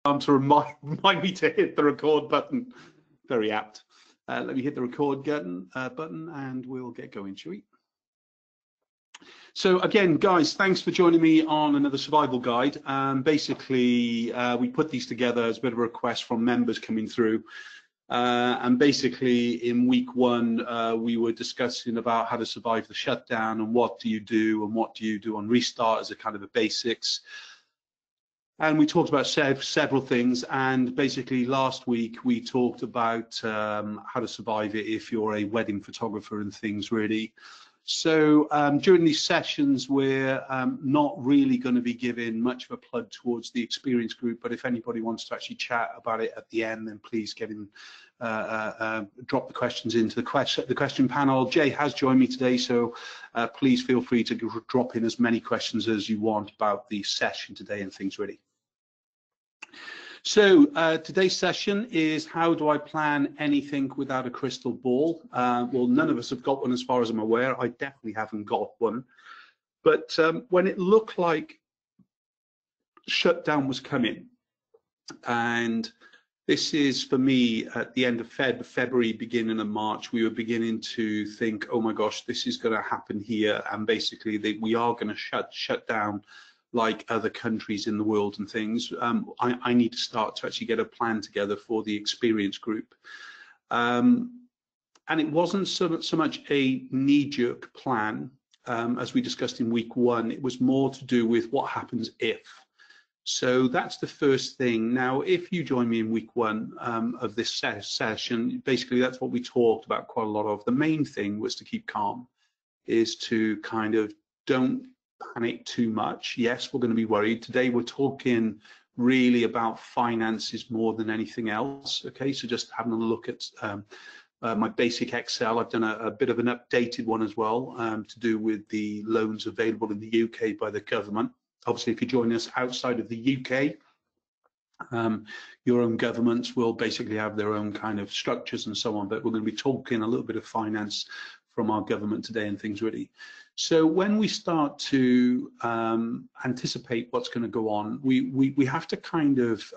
To remind me to hit the record button. Very apt. Let me hit the record button and we'll get going, shall we? So again, guys, thanks for joining me on another survival guide. Basically, we put these together as a bit of a request from members coming through. And basically, in week one, we were discussing about how to survive the shutdown and what do you do and what do you do on restart as a kind of the basics. And we talked about several things, and basically last week we talked about how to survive it if you're a wedding photographer and things really. So during these sessions we're not really going to be giving much of a plug towards the experience group, but if anybody wants to actually chat about it at the end, then please get in, drop the questions into the question panel. Jay has joined me today, so please feel free to drop in as many questions as you want about the session today and things really. So today's session is how do I plan anything without a crystal ball? Well, none of us have got one as far as I'm aware. I definitely haven't got one. But when it looked like shutdown was coming, and this is for me at the end of February, beginning of March, we were beginning to think, oh my gosh, this is going to happen here, and basically we are going to shut down like other countries in the world and things. I need to start to actually get a plan together for the experience group. And it wasn't so much a knee-jerk plan, as we discussed in week one. It was more to do with what happens if. So that's the first thing. Now, if you join me in week one of this session, basically that's what we talked about quite a lot of. The main thing was to keep calm, is to kind of don't panic too much. Yes, we're going to be worried. Today we're talking really about finances more than anything else. Okay, so just having a look at my basic Excel. I've done a bit of an updated one as well to do with the loans available in the UK by the government. Obviously, if you join us outside of the UK, your own governments will basically have their own kind of structures and so on, but we're going to be talking a little bit of finance from our government today and things really. So when we start to anticipate what's going to go on, we have to kind of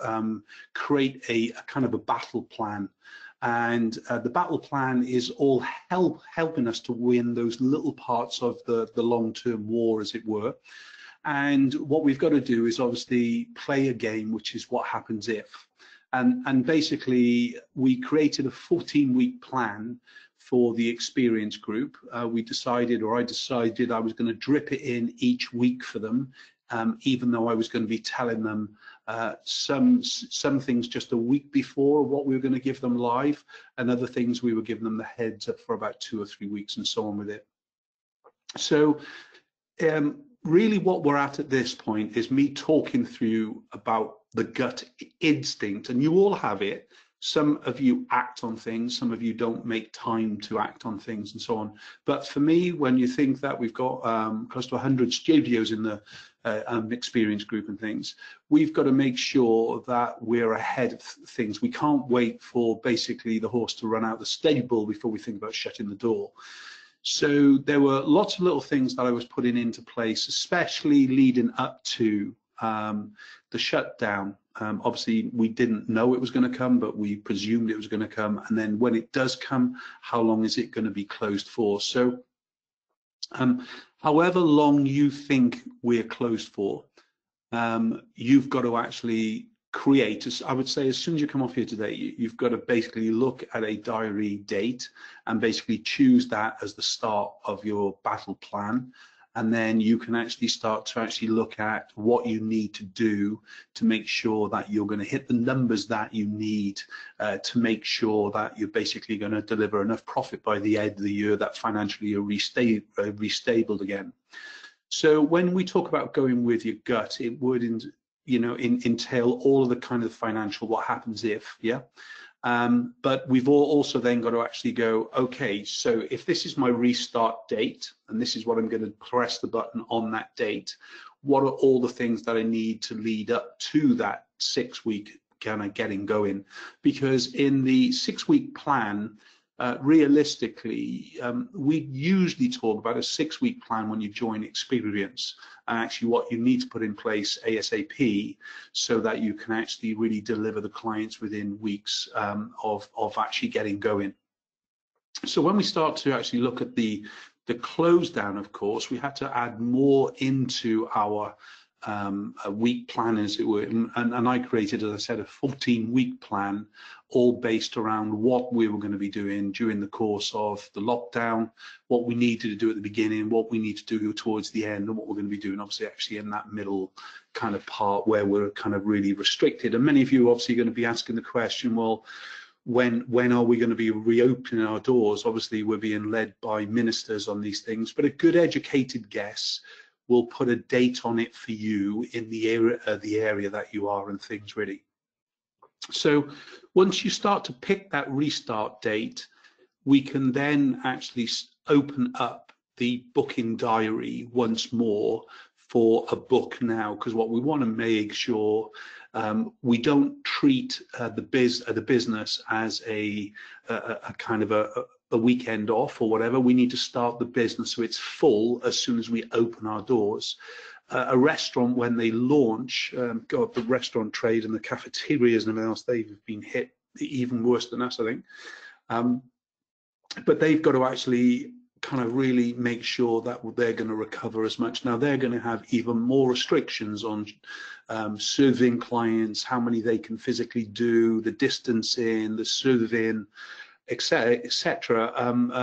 create a kind of a battle plan. And the battle plan is all helping us to win those little parts of the long-term war, as it were. And what we've got to do is obviously play a game, which is what happens if. And basically, we created a 14-week plan for the experience group. I decided I was going to drip it in each week for them, even though I was going to be telling them some things just a week before what we were going to give them live, and other things we were giving them the heads up for about 2 or 3 weeks and so on with it. So really what we're at this point is me talking through about the gut instinct, and you all have it. Some of you act on things, some of you don't make time to act on things and so on. But for me, when you think that we've got close to 100 studios in the experience group and things, we've got to make sure that we're ahead of things. We can't wait for basically the horse to run out the stable before we think about shutting the door. So there were lots of little things that I was putting into place, especially leading up to the shutdown. Obviously, we didn't know it was going to come, but we presumed it was going to come. And then when it does come, how long is it going to be closed for? So however long you think we're closed for, you've got to actually create, I would say, as soon as you come off here today, you've got to basically look at a diary date and basically choose that as the start of your battle plan. And then you can actually start to actually look at what you need to do to make sure that you're going to hit the numbers that you need to make sure that you're basically going to deliver enough profit by the end of the year that financially you're restabled again. So when we talk about going with your gut, it would entail all of the kind of financial what happens if, yeah. But we've also then got to actually go, okay, so if this is my restart date and this is what I'm going to press the button on that date, what are all the things that I need to lead up to that 6-week kind of getting going? Because in the 6-week plan, realistically, we usually talk about a 6-week plan when you join experience, and actually what you need to put in place ASAP so that you can actually really deliver the clients within weeks of actually getting going. So when we start to actually look at the close down, of course, we had to add more into our a week plan, as it were, and I created, as I said, a 14-week plan, all based around what we were going to be doing during the course of the lockdown, what we needed to do at the beginning, what we need to do towards the end, and what we're going to be doing obviously actually in that middle kind of part where we're kind of really restricted. And many of you are obviously going to be asking the question, well, when are we going to be reopening our doors? Obviously we're being led by ministers on these things, but a good educated guess will put a date on it for you in the area that you are and things really. So once you start to pick that restart date, we can then actually open up the booking diary once more for a book now, because what we want to make sure we don't treat the business as a kind of a weekend off or whatever. We need to start the business so it's full as soon as we open our doors. A restaurant, when they launch, God, the restaurant trade and the cafeterias and everything else, they've been hit even worse than us, I think. But they've got to actually kind of really make sure that they're going to recover as much. Now they're going to have even more restrictions on serving clients, how many they can physically do, the distancing, the serving, etc.,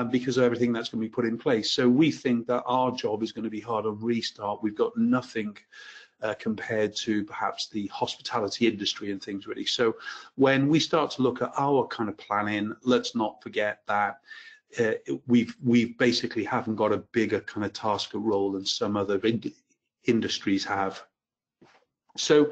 because of everything that's going to be put in place. So we think that our job is going to be hard on restart. We've got nothing compared to perhaps the hospitality industry and things really. So when we start to look at our kind of planning, let's not forget that we've basically haven't got a bigger kind of task or role than some other industries have. So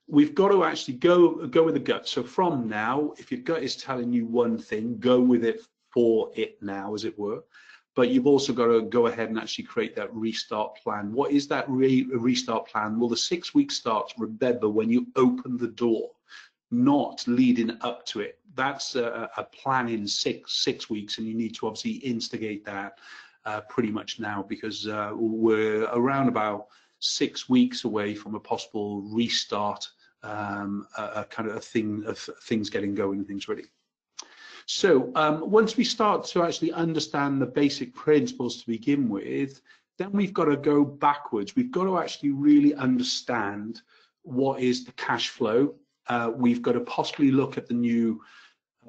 we've got to actually go with the gut. So from now, if your gut is telling you one thing, go with it for it now, as it were. But you've also got to go ahead and actually create that restart plan. What is that restart plan? Well, the 6 weeks starts, remember, when you open the door, not leading up to it. That's a plan in six weeks, and you need to obviously instigate that pretty much now, because we're around about 6 weeks away from a possible restart, a kind of a thing of things getting going and things ready. So once we start to actually understand the basic principles to begin with, then we've got to go backwards. We've got to actually really understand what is the cash flow. We've got to possibly look at the new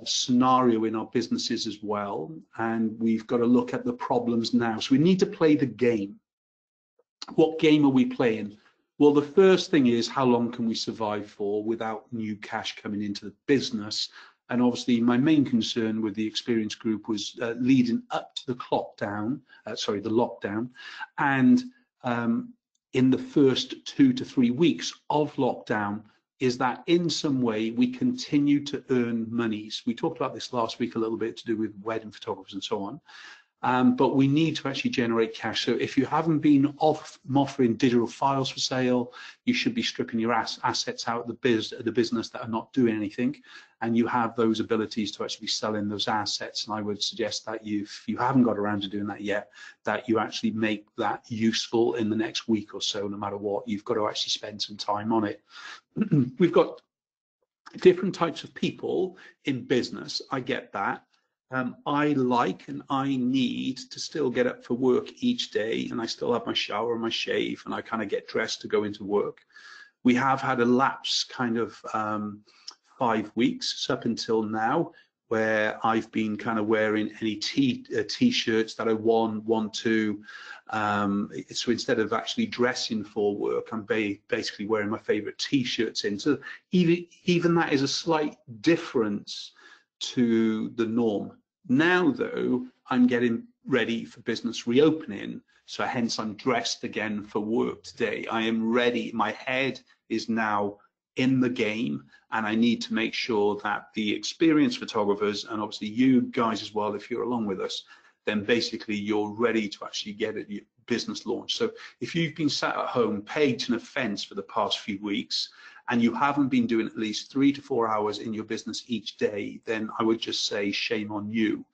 scenario in our businesses as well, and we've got to look at the problems now. So we need to play the game. What game are we playing? Well, the first thing is, how long can we survive for without new cash coming into the business? And obviously my main concern with the experience group was leading up to the lockdown, and in the first 2 to 3 weeks of lockdown, is that in some way we continue to earn monies. We talked about this last week a little bit to do with wedding photographers and so on, but we need to actually generate cash. So if you haven't been offering digital files for sale, you should be stripping your assets out of the business that are not doing anything, and you have those abilities to actually sell in those assets. And I would suggest that if you haven't got around to doing that yet, that you actually make that useful in the next week or so. No matter what, you've got to actually spend some time on it. We've got different types of people in business, I get that. I like and I need to still get up for work each day, and I still have my shower and my shave, and I kind of get dressed to go into work. We have had a lapse kind of 5 weeks up until now, where I've been kind of wearing any t-shirts that I want to. So instead of actually dressing for work, I'm basically wearing my favorite t-shirts in. So even that is a slight difference to the norm. Now though, I'm getting ready for business reopening, so hence I'm dressed again for work today. I am ready. My head is now in the game, and I need to make sure that the experienced photographers, and obviously you guys as well, if you're along with us, then basically you're ready to actually get a business launch. So if you've been sat at home painting a fence for the past few weeks, and you haven't been doing at least 3 to 4 hours in your business each day, then I would just say shame on you.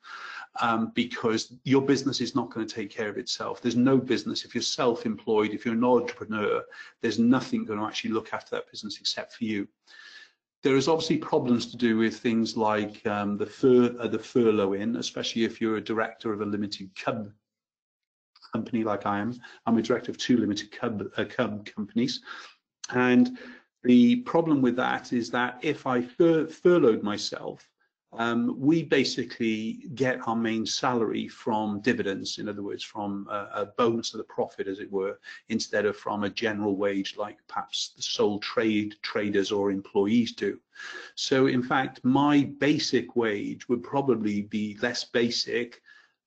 Because your business is not going to take care of itself. There's no business, if you're self-employed, if you're an entrepreneur, there's nothing going to actually look after that business except for you. There is obviously problems to do with things like the furloughing, especially if you're a director of a limited company like I am. I'm a director of 2 limited companies. And the problem with that is that if I furloughed myself, we basically get our main salary from dividends, in other words, from a bonus of the profit, as it were, instead of from a general wage like perhaps the sole traders or employees do. So in fact, my basic wage would probably be less basic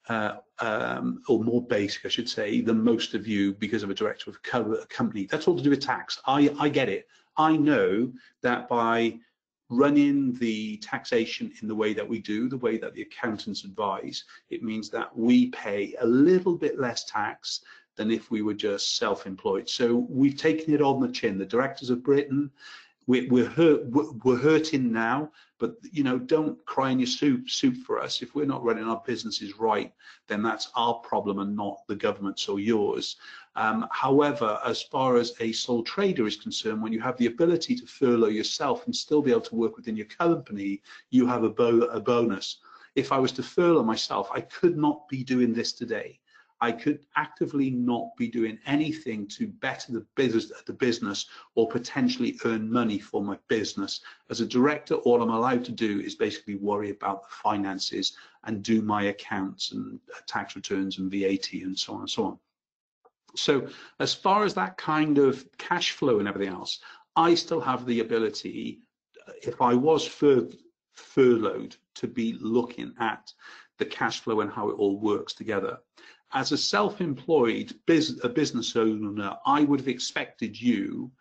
or more basic, I should say, than most of you because I'm a director of a company. That's all to do with tax. I get it. I know that by running the taxation in the way that we do, the way that the accountants advise, it means that we pay a little bit less tax than if we were just self-employed. So we've taken it on the chin. The directors of Britain, we're hurting now, but you know, don't cry in your soup for us. If we're not running our businesses right, then that's our problem and not the government's or yours. However, as far as a sole trader is concerned, when you have the ability to furlough yourself and still be able to work within your company, you have a bonus. If I was to furlough myself, I could not be doing this today. I could actively not be doing anything to better the business or potentially earn money for my business. As a director, all I'm allowed to do is basically worry about the finances and do my accounts and tax returns and VAT and so on and so on. So as far as that kind of cash flow and everything else, I still have the ability, if I was furloughed, to be looking at the cash flow and how it all works together. As a self-employed business owner, I would have expected you,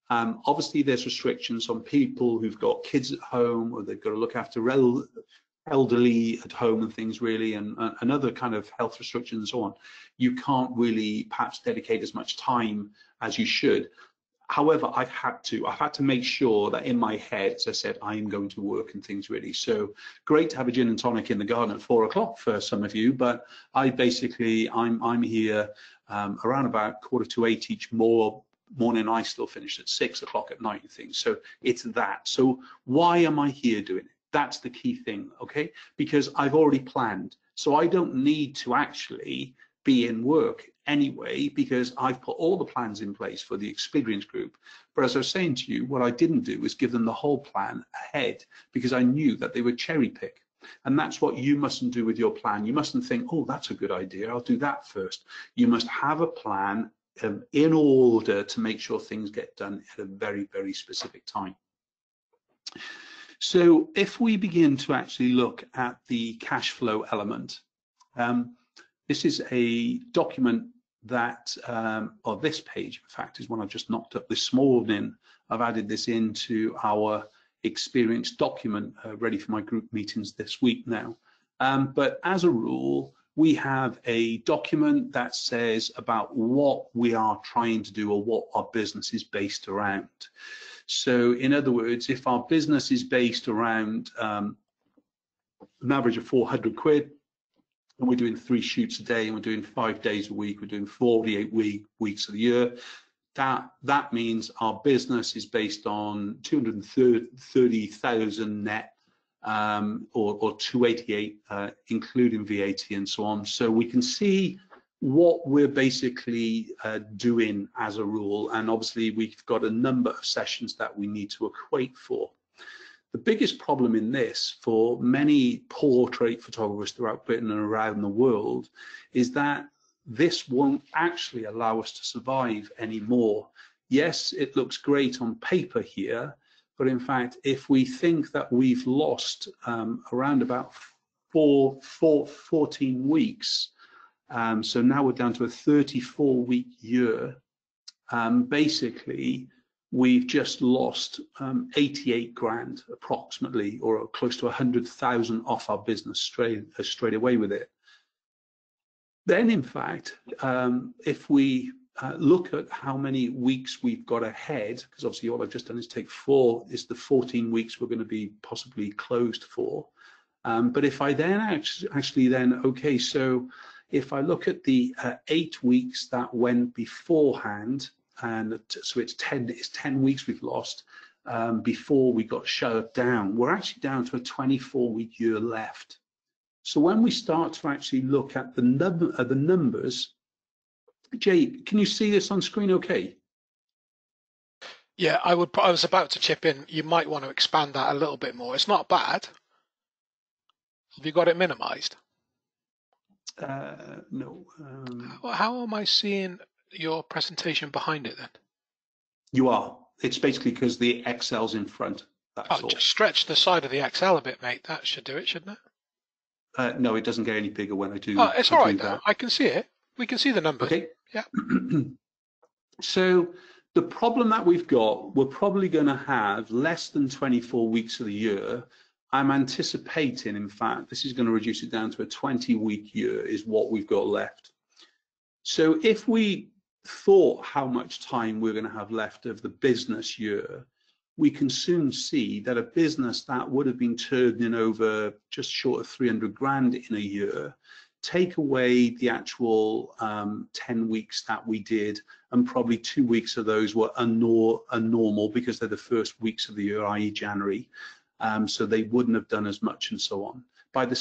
obviously there's restrictions on people who've got kids at home or they've got to look after elderly at home and things really, and other kind of health restrictions and so on. You can't really perhaps dedicate as much time as you should. However, I've had to make sure that in my head, as I said, I am going to work and things really. So great to have a gin and tonic in the garden at 4 o'clock for some of you, but I'm here around about 7:45 each morning. I still finish at 6 o'clock at night and things. So it's that. So why am I here doing it? That's the key thing, okay? Because I've already planned. So I don't need to actually be in work anyway, because I've put all the plans in place for the experience group. But as I was saying to you, what I didn't do was give them the whole plan ahead, because I knew that they would cherry pick. And that's what you mustn't do with your plan. You mustn't think, oh, that's a good idea, I'll do that first. You must have a plan in order to make sure things get done at a very, very specific time. So if we begin to actually look at the cash flow element, this is a document that, or this page, in fact, is one I've just knocked up this morning. I've added this into our experience document ready for my group meetings this week now. But as a rule, we have a document that says about what we are trying to do or what our business is based around. So in other words, if our business is based around an average of 400 quid, and we're doing 3 shoots a day, and we're doing 5 days a week, we're doing 48 weeks of the year, that means our business is based on 230,000 net, or 288 including VAT and so on. So we can see what we're basically doing as a rule, and obviously we've got a number of sessions that we need to equate for. The biggest problem in this for many portrait photographers throughout Britain and around the world is that this won't actually allow us to survive anymore. Yes, it looks great on paper here, but in fact, if we think that we've lost around about 14 weeks, so now we're down to a 34-week year, basically, we've just lost 88 grand approximately, or close to 100,000 off our business straight away with it. Then in fact, if we look at how many weeks we've got ahead, because obviously all I've just done is take 4, is the 14 weeks we're going to be possibly closed for. But if I then actually then, okay, so if I look at the 8 weeks that went beforehand, and so it's 10 weeks we've lost before we got shut down, we're actually down to a 24-week year left. So when we start to actually look at the numbers, Jay, can you see this on screen okay? Yeah, I was about to chip in. You might want to expand that a little bit more. It's not bad. Have you got it minimized? No. How am I seeing your presentation behind it then? You are. It's basically because the Excel's in front. That's all. Just stretch the side of the Excel a bit, mate. That should do it, shouldn't it? No, it doesn't get any bigger when I do. Oh, it's all right now. I can see it. We can see the numbers. Okay. Yeah. So the problem that we've got, we're probably going to have less than 24 weeks of the year. I'm anticipating, in fact, this is going to reduce it down to a 20-week year is what we've got left. So if we thought how much time we're going to have left of the business year, we can soon see that a business that would have been turning over just short of 300 grand in a year, take away the actual 10 weeks that we did, and probably 2 weeks of those were normal because they're the first weeks of the year, i.e. January. So they wouldn't have done as much and so on. By the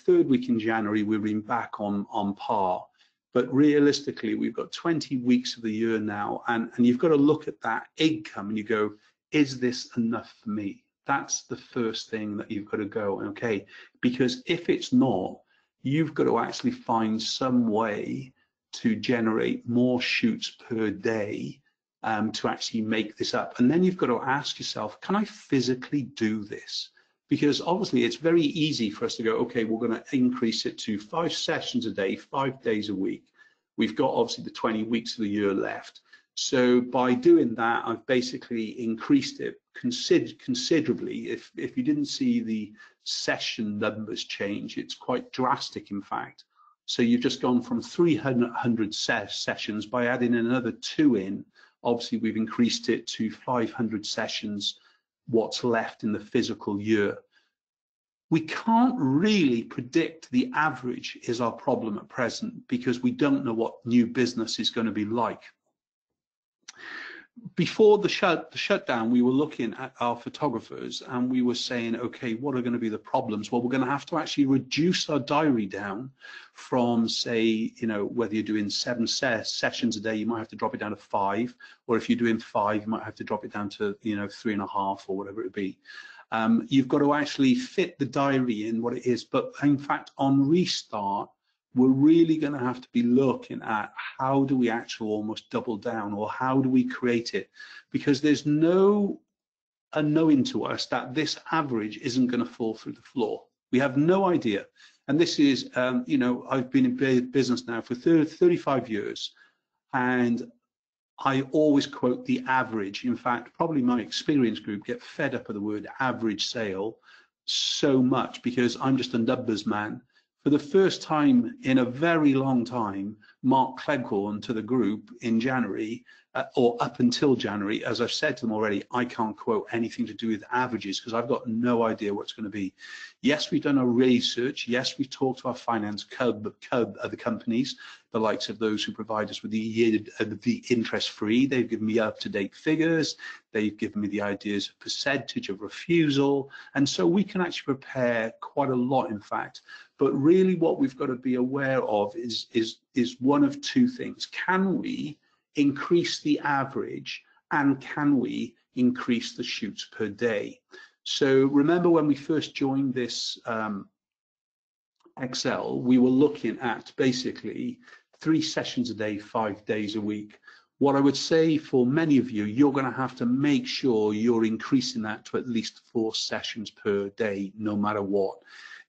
third week in January, we've been back on par. But realistically, we've got 20 weeks of the year now, and you've got to look at that income and you go, is this enough for me? That's the first thing that you've got to go, okay? Because if it's not, you've got to actually find some way to generate more shoots per day to actually make this up. And then you've got to ask yourself, can I physically do this? Because obviously it's very easy for us to go, okay, we're going to increase it to 5 sessions a day, 5 days a week. We've got obviously the 20 weeks of the year left. So by doing that, I've basically increased it considerably. If you didn't see the session numbers change, it's quite drastic, in fact. So you've just gone from 300 sessions by adding another 2 in. Obviously, we've increased it to 500 sessions, what's left in the physical year. We can't really predict the average is our problem at present because we don't know what new business is going to be like. Before the shutdown, we were looking at our photographers and we were saying, okay, what are going to be the problems? Well, we're going to have to actually reduce our diary down from, say, you know, whether you're doing 7 sessions a day, you might have to drop it down to 5, or if you're doing 5, you might have to drop it down to, you know, 3.5 or whatever it be. You've got to actually fit the diary in what it is. But in fact, on restart, we're really going to have to be looking at how do we actually almost double down, or how do we create it? Because there's no unknowing to us that this average isn't going to fall through the floor. We have no idea. And this is, you know, I've been in business now for 35 years, and I always quote the average. In fact, probably my experience group get fed up of the word average sale so much because I'm just a numbers man. For the first time in a very long time, Mark Cleghorn to the group in January, or up until January, as I've said to them already, I can't quote anything to do with averages because I've got no idea what's going to be. Yes, we've done our research. Yes, we've talked to our finance other companies, the likes of those who provide us with the interest-free. They've given me up-to-date figures. They've given me the ideas of percentage of refusal. And so we can actually prepare quite a lot, in fact. But really what we've got to be aware of is one of two things. Can we increase the average, and can we increase the shoots per day? So remember when we first joined this Excel, we were looking at basically 3 sessions a day, 5 days a week. What I would say for many of you, you're going to have to make sure you're increasing that to at least 4 sessions per day, no matter what.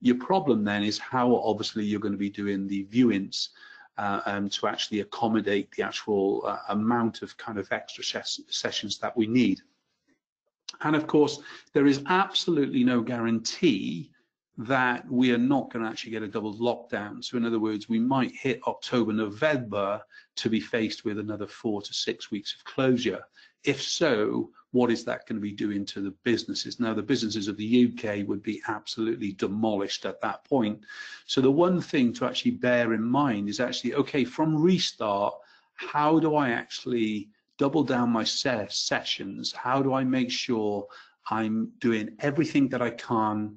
Your problem then is how obviously you're going to be doing the viewings to actually accommodate the actual amount of kind of extra sessions that we need. And of course, there is absolutely no guarantee that we are not going to actually get a double lockdown. So in other words, we might hit October, November to be faced with another 4 to 6 weeks of closure. If so, what is that going to be doing to the businesses? Now, the businesses of the UK would be absolutely demolished at that point. So the one thing to actually bear in mind is actually, okay, from restart, how do I actually double down my sessions? How do I make sure I'm doing everything that I can,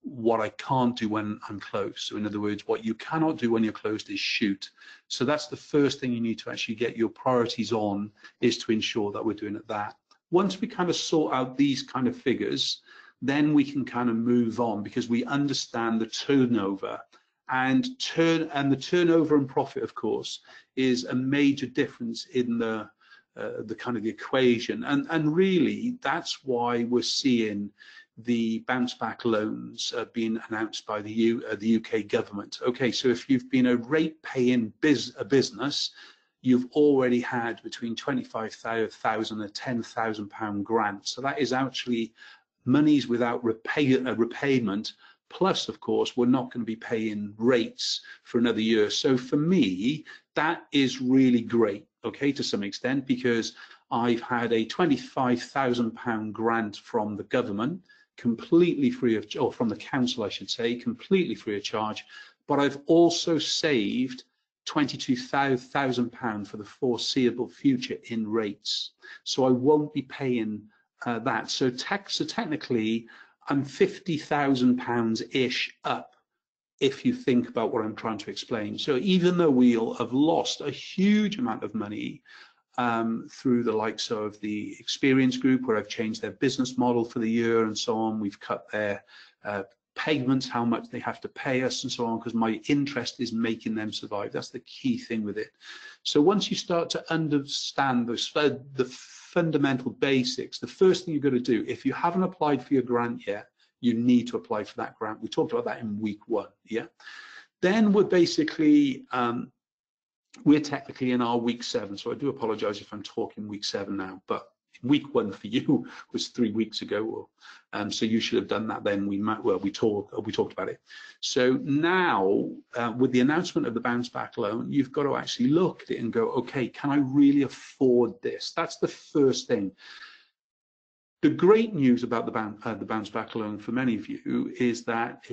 what I can't do when I'm closed? So in other words, what you cannot do when you're closed is shoot. So that's the first thing you need to actually get your priorities on, is to ensure that we're doing it that. Once we kind of sort out these kind of figures, then we can kind of move on, because we understand the turnover. And the turnover and profit, of course, is a major difference in the kind of the equation. And really, that's why we're seeing the bounce back loans being announced by the UK government. Okay, so if you've been a rate paying business, you've already had between 25,000 and £10,000 grant. So that is actually monies without repayment. Plus, of course, we're not going to be paying rates for another year. So for me, that is really great, okay, to some extent, because I've had a £25,000 grant from the government, completely free of, or from the council, I should say, completely free of charge. But I've also saved £22,000 for the foreseeable future in rates. So I won't be paying that. So technically, I'm £50,000-ish up, if you think about what I'm trying to explain. So even though we'll have lost a huge amount of money through the likes of the Experience Group, where I've changed their business model for the year and so on, we've cut their payments, how much they have to pay us and so on, because my interest is making them survive. That's the key thing with it. So once you start to understand the fundamental basics, the first thing you've got to do, if you haven't applied for your grant yet, you need to apply for that grant. We talked about that in week 1, yeah? Then we're basically, we're technically in our week 7, so I do apologize if I'm talking week 7 now, but week 1 for you was 3 weeks ago, so you should have done that then. We talked about it. So now, with the announcement of the bounce back loan, you've got to actually look at it and go, okay, can I really afford this? That's the first thing. The great news about the bounce back loan for many of you is that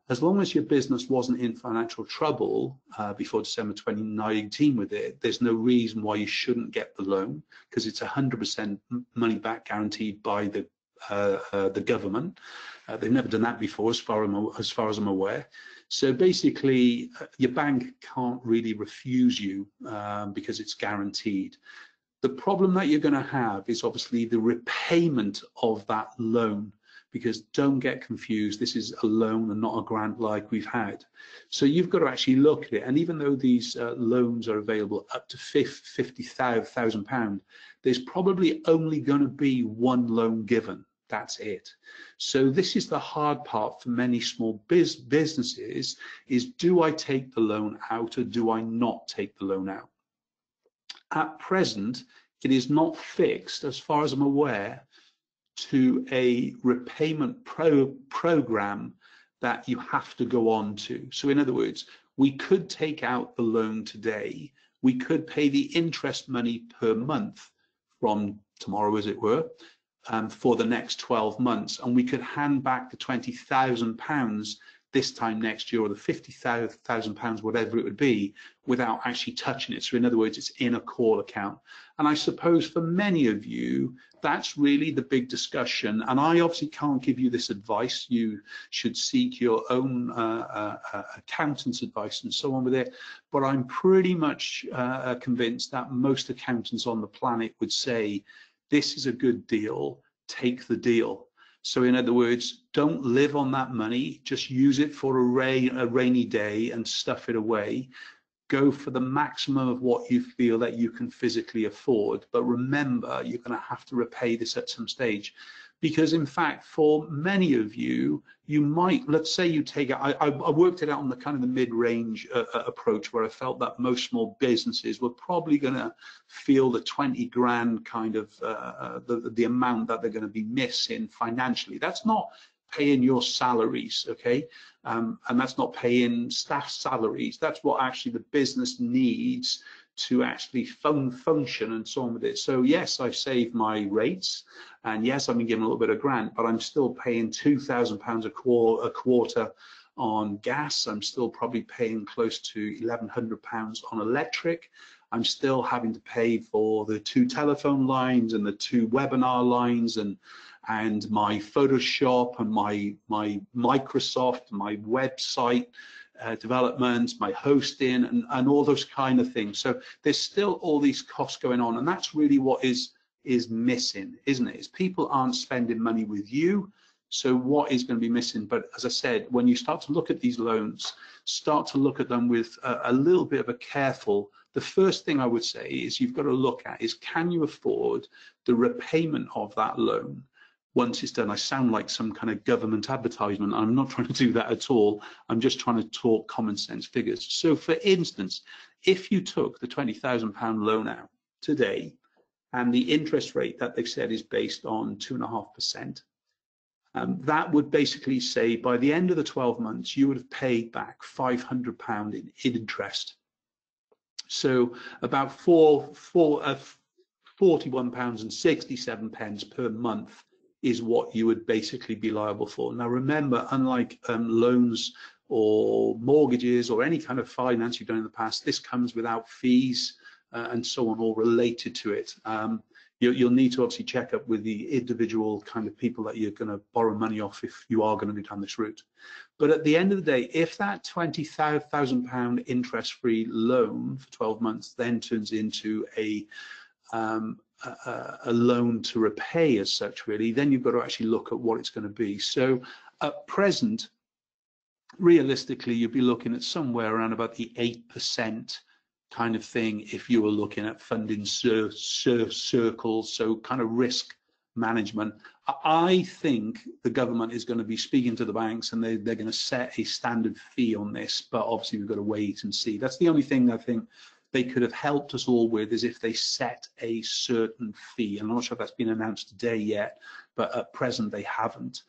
as long as your business wasn't in financial trouble before December 2019 with it, there's no reason why you shouldn't get the loan, because it's 100% money back guaranteed by the government. They've never done that before, as far as I'm aware. So basically, your bank can't really refuse you because it's guaranteed. The problem that you're going to have is obviously the repayment of that loan, because don't get confused, this is a loan and not a grant like we've had. So you've got to actually look at it. And even though these loans are available up to £50,000, there's probably only going to be one loan given. That's it. So this is the hard part for many small businesses, is do I take the loan out or do I not take the loan out? At present, it is not fixed, as far as I'm aware, to a repayment program that you have to go on to. So in other words, we could take out the loan today, we could pay the interest money per month from tomorrow, as it were, for the next 12 months, and we could hand back the £20,000 this time next year, or the £50,000, whatever it would be, without actually touching it. So in other words, it's in a call account. And I suppose for many of you, that's really the big discussion. And I obviously can't give you this advice. You should seek your own accountant's advice and so on with it. But I'm pretty much convinced that most accountants on the planet would say, this is a good deal, take the deal. So in other words, don't live on that money, just use it for a rainy day and stuff it away. Go for the maximum of what you feel that you can physically afford. But remember, you're going to have to repay this at some stage. Because in fact, for many of you, you might, let's say you take it, I worked it out on the kind of the mid-range approach, where I felt that most small businesses were probably going to feel the 20 grand kind of the amount that they're going to be missing financially. That's not paying your salaries, okay? And that's not paying staff salaries. That's what actually the business needs to actually function and so on with it. So yes, I've saved my rates, and yes, I've been given a little bit of grant, but I'm still paying £2,000 a quarter on gas. I'm still probably paying close to £1,100 on electric. I'm still having to pay for the 2 telephone lines and the 2 webinar lines, and my Photoshop and my Microsoft, my website development, my hosting, and all those kind of things. So there's still all these costs going on, and that's really what is missing, isn't it? Is people aren't spending money with you. So what is going to be missing? But as I said, when you start to look at these loans, start to look at them with a little bit of a careful. The first thing I would say is you've got to look at is, can you afford the repayment of that loan once it's done? I sound like some kind of government advertisement. I'm not trying to do that at all. I'm just trying to talk common sense figures. So for instance, if you took the £20,000 loan out today, and the interest rate that they've said is based on 2.5%, that would basically say by the end of the 12 months, you would have paid back £500 in interest. So about £41.67 per month is what you would basically be liable for. Now remember, unlike loans or mortgages or any kind of finance you've done in the past, this comes without fees and so on, all related to it. You'll need to obviously check up with the individual kind of people that you're going to borrow money off if you are going to go down this route. But at the end of the day, if that £20,000 interest-free loan for 12 months then turns into a loan to repay as such, really, then you've got to actually look at what it's going to be. So at present, realistically, you'd be looking at somewhere around about the 8% kind of thing if you were looking at funding circles, so kind of risk management. I think the government is going to be speaking to the banks, and they're going to set a standard fee on this, but obviously we've got to wait and see. That's the only thing I think they could have helped us all with, is if they set a certain fee. And I'm not sure if that's been announced today yet, but at present they haven't.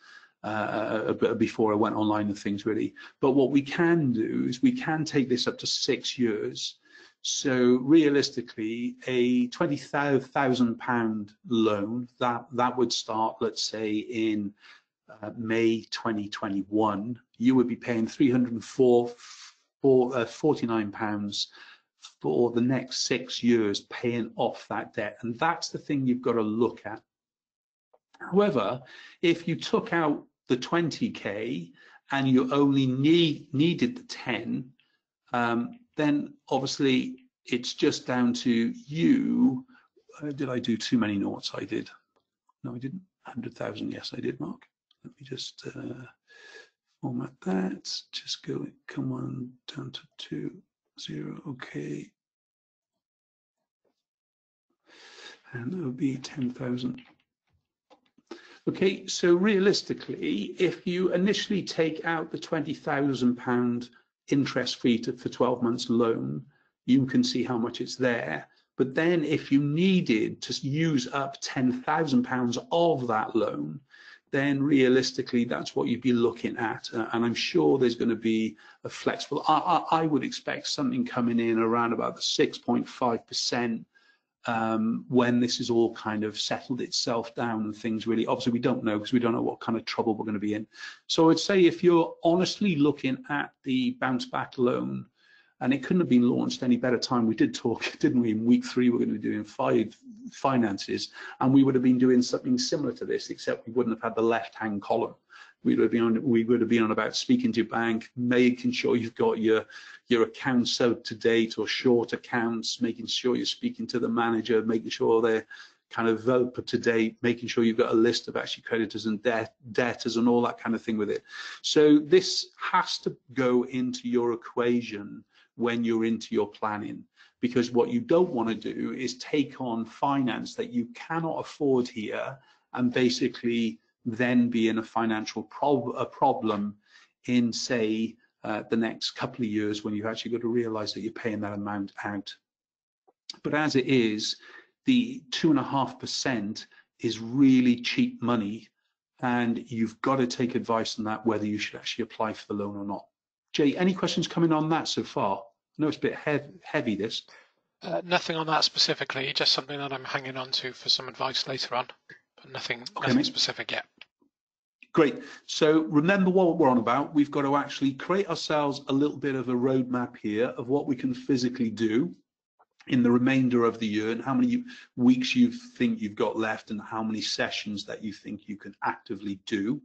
Before I went online and things, really. But what we can do is we can take this up to 6 years. So realistically, a £20,000 loan that would start, let's say, in May 2021. You would be paying £349 for the next 6 years, paying off that debt, and that's the thing you've got to look at. However, if you took out the 20k and you only needed the 10, then obviously it's just down to you. Did I do too many noughts? I did. No, I didn't. 100,000. Yes, I did, Mark. Let me just format that. Just go. Come on, down to 20. Okay. And that would be 10,000. Okay, so realistically, if you initially take out the £20,000 interest-free for 12 months loan, you can see how much it's there. But then if you needed to use up £10,000 of that loan, then realistically, that's what you'd be looking at. And I'm sure there's going to be a flexible, I would expect something coming in around about the 6.5%. When this is all kind of settled itself down and things, really. Obviously we don't know, because we don't know what kind of trouble we're going to be in. So I'd say if you're honestly looking at the bounce back loan, and it couldn't have been launched any better time. We did talk, didn't we, in week 3 we're going to be doing 5 finances, and we would have been doing something similar to this, except we wouldn't have had the left hand column. We would have been on about speaking to your bank, making sure you've got your accounts up to date or short accounts, making sure you're speaking to the manager, making sure they're kind of up to date, making sure you've got a list of actually creditors and debtors and all that kind of thing with it. So this has to go into your equation when you're into your planning, because what you don't want to do is take on finance that you cannot afford here and basically then be in a financial problem in, say, the next couple of years, when you've actually got to realize that you're paying that amount out. But as it is, the 2.5% is really cheap money and you've got to take advice on that, whether you should actually apply for the loan or not. Jay, any questions coming on that so far? I know it's a bit heavy, this. Nothing on that specifically, just something that I'm hanging on to for some advice later on, but nothing specific yet. Great. So remember what we're on about. We've got to actually create ourselves a little bit of a roadmap here of what we can physically do in the remainder of the year, and how many weeks you think you've got left, and how many sessions that you think you can actively do.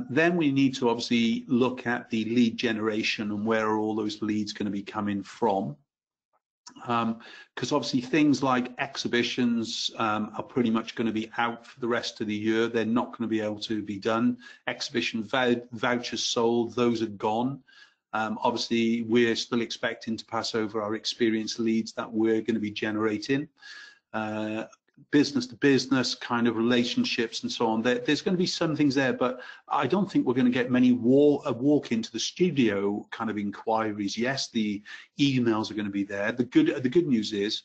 Then we need to obviously look at the lead generation and where are all those leads going to be coming from. Because obviously things like exhibitions are pretty much going to be out for the rest of the year. They're not going to be able to be done. Exhibition vouchers sold, those are gone. Obviously, we're still expecting to pass over our experienced leads that we're going to be generating. Business to business kind of relationships and so on. There's going to be some things there, but I don't think we're going to get many walk into the studio kind of inquiries. Yes, the emails are going to be there. The good news is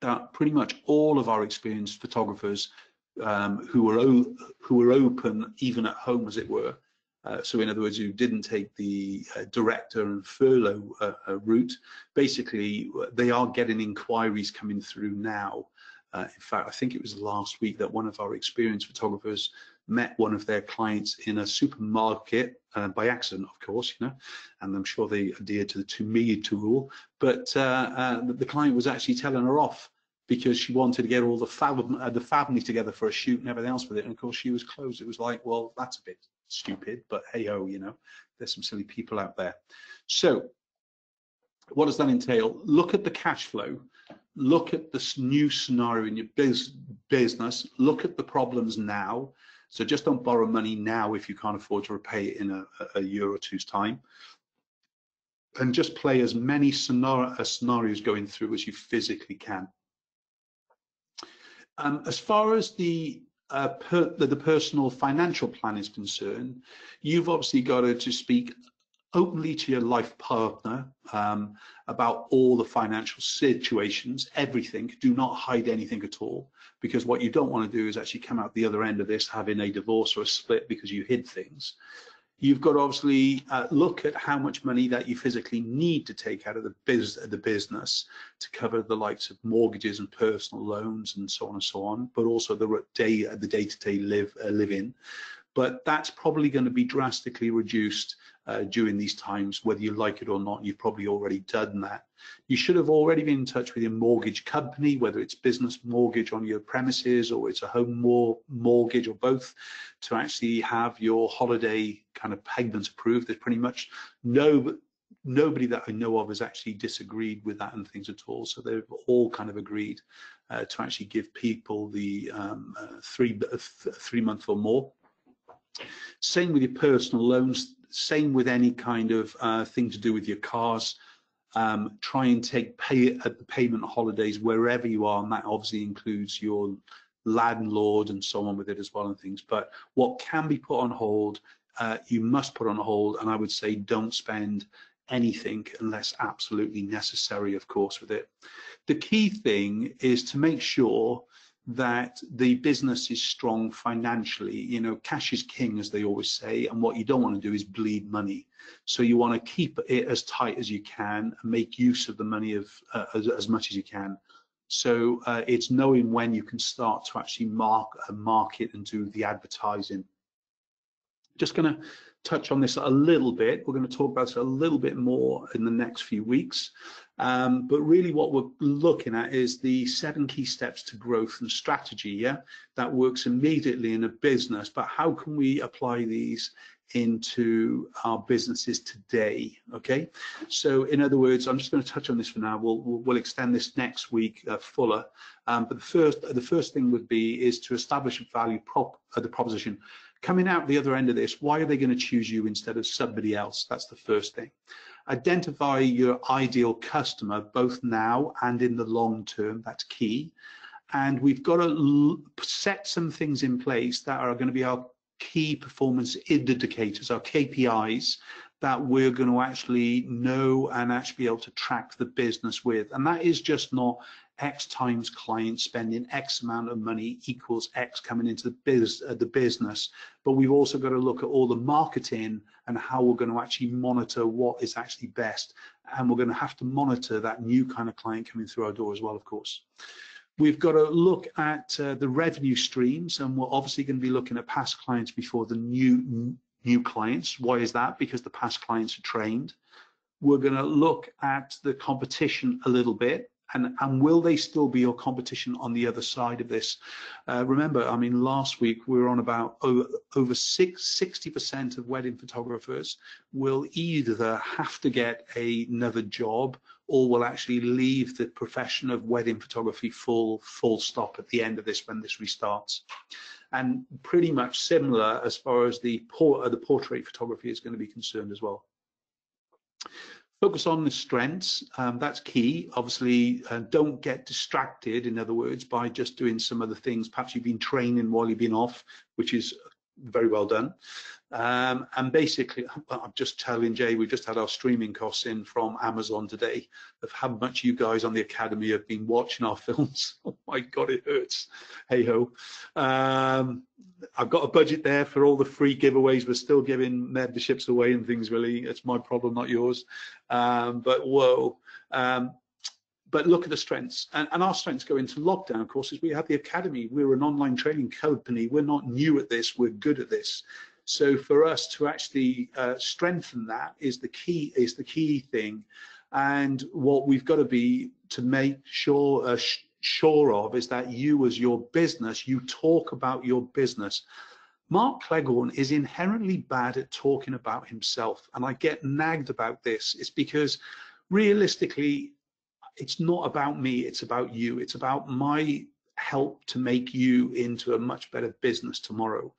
that pretty much all of our experienced photographers who were open even at home, as it were. So in other words, who didn't take the director and furlough route, basically they are getting inquiries coming through now. In fact, I think it was last week that one of our experienced photographers met one of their clients in a supermarket by accident, of course, you know, and I'm sure they adhered to the 2 meter rule. But the client was actually telling her off because she wanted to get all the family together for a shoot and everything else with it, and of course she was closed. It was like, well, that's a bit stupid, but hey ho, you know, there's some silly people out there. So what does that entail? Look at the cash flow. Look at this new scenario in your business. Look at the problems now. So just don't borrow money now if you can't afford to repay it in a year or two's time. And just play as many scenarios going through as you physically can. As far as the personal financial plan is concerned, you've obviously got to speak openly to your life partner about all the financial situations, everything. Do not hide anything at all, because what you don't want to do is actually come out the other end of this having a divorce or a split because you hid things. You've got to obviously look at how much money that you physically need to take out of the business to cover the likes of mortgages and personal loans and so on and so on, but also the day-to-day living. But that's probably going to be drastically reduced during these times, whether you like it or not. You've probably already done that. You should have already been in touch with your mortgage company, whether it's business mortgage on your premises or it's a home mortgage or both, to actually have your holiday kind of payments approved. There's pretty much nobody that I know of has actually disagreed with that and things at all. So they've all kind of agreed to actually give people the 3 months or more. Same with your personal loans, same with any kind of thing to do with your cars. Try and take payment holidays wherever you are, and that obviously includes your landlord and so on with it as well and things. But what can be put on hold, you must put on hold, and I would say don't spend anything unless absolutely necessary, of course, with it. The key thing is to make sure that the business is strong financially. You know, cash is king, as they always say, and what you don't want to do is bleed money. So you want to keep it as tight as you can and make use of the money of as much as you can. So it's knowing when you can start to actually market and do the advertising. Just going to touch on this a little bit. We're going to talk about it a little bit more in the next few weeks. But really what we're looking at is the 7 key steps to growth and strategy, yeah? That works immediately in a business, but how can we apply these into our businesses today, okay? So in other words, I'm just going to touch on this for now. We'll extend this next week fuller. But the first thing would be is to establish a value the proposition. Coming out the other end of this, why are they going to choose you instead of somebody else? That's the first thing. Identify your ideal customer, both now and in the long term. That's key. And we've got to set some things in place that are going to be our key performance indicators, our KPIs, that we're going to actually know and actually be able to track the business with. And that is just not X times client spending X amount of money equals X coming into the business. But we've also got to look at all the marketing and how we're going to actually monitor what is actually best. And we're going to have to monitor that new kind of client coming through our door as well, of course. We've got to look at the revenue streams, and we're obviously going to be looking at past clients before the new clients. Why is that? Because the past clients are trained. We're going to look at the competition a little bit, and will they still be your competition on the other side of this? Remember, I mean, last week we were on about over 60% of wedding photographers will either have to get another job or will actually leave the profession of wedding photography full stop at the end of this when this restarts. And pretty much similar as far as the portrait photography is going to be concerned as well. Focus on the strengths, that's key. Obviously, don't get distracted, in other words, by just doing some other things. Perhaps you've been training while you've been off, which is very well done. And basically, I'm just telling Jay, we've just had our streaming costs in from Amazon today of how much you guys on the Academy have been watching our films. Oh my God, it hurts. Hey ho. I've got a budget there for all the free giveaways. We're still giving memberships away and things, really. It's my problem, not yours. But whoa. But look at the strengths, and our strengths go into lockdown, of course, is we have the Academy. We're an online training company. We're not new at this. We're good at this. So for us to actually strengthen that is the key thing. And what we've got to be to make sure of is that you, as your business, you talk about your business. Mark Cleghorn is inherently bad at talking about himself, and I get nagged about this. It's because realistically, it's not about me, it's about you. It's about my help to make you into a much better business tomorrow.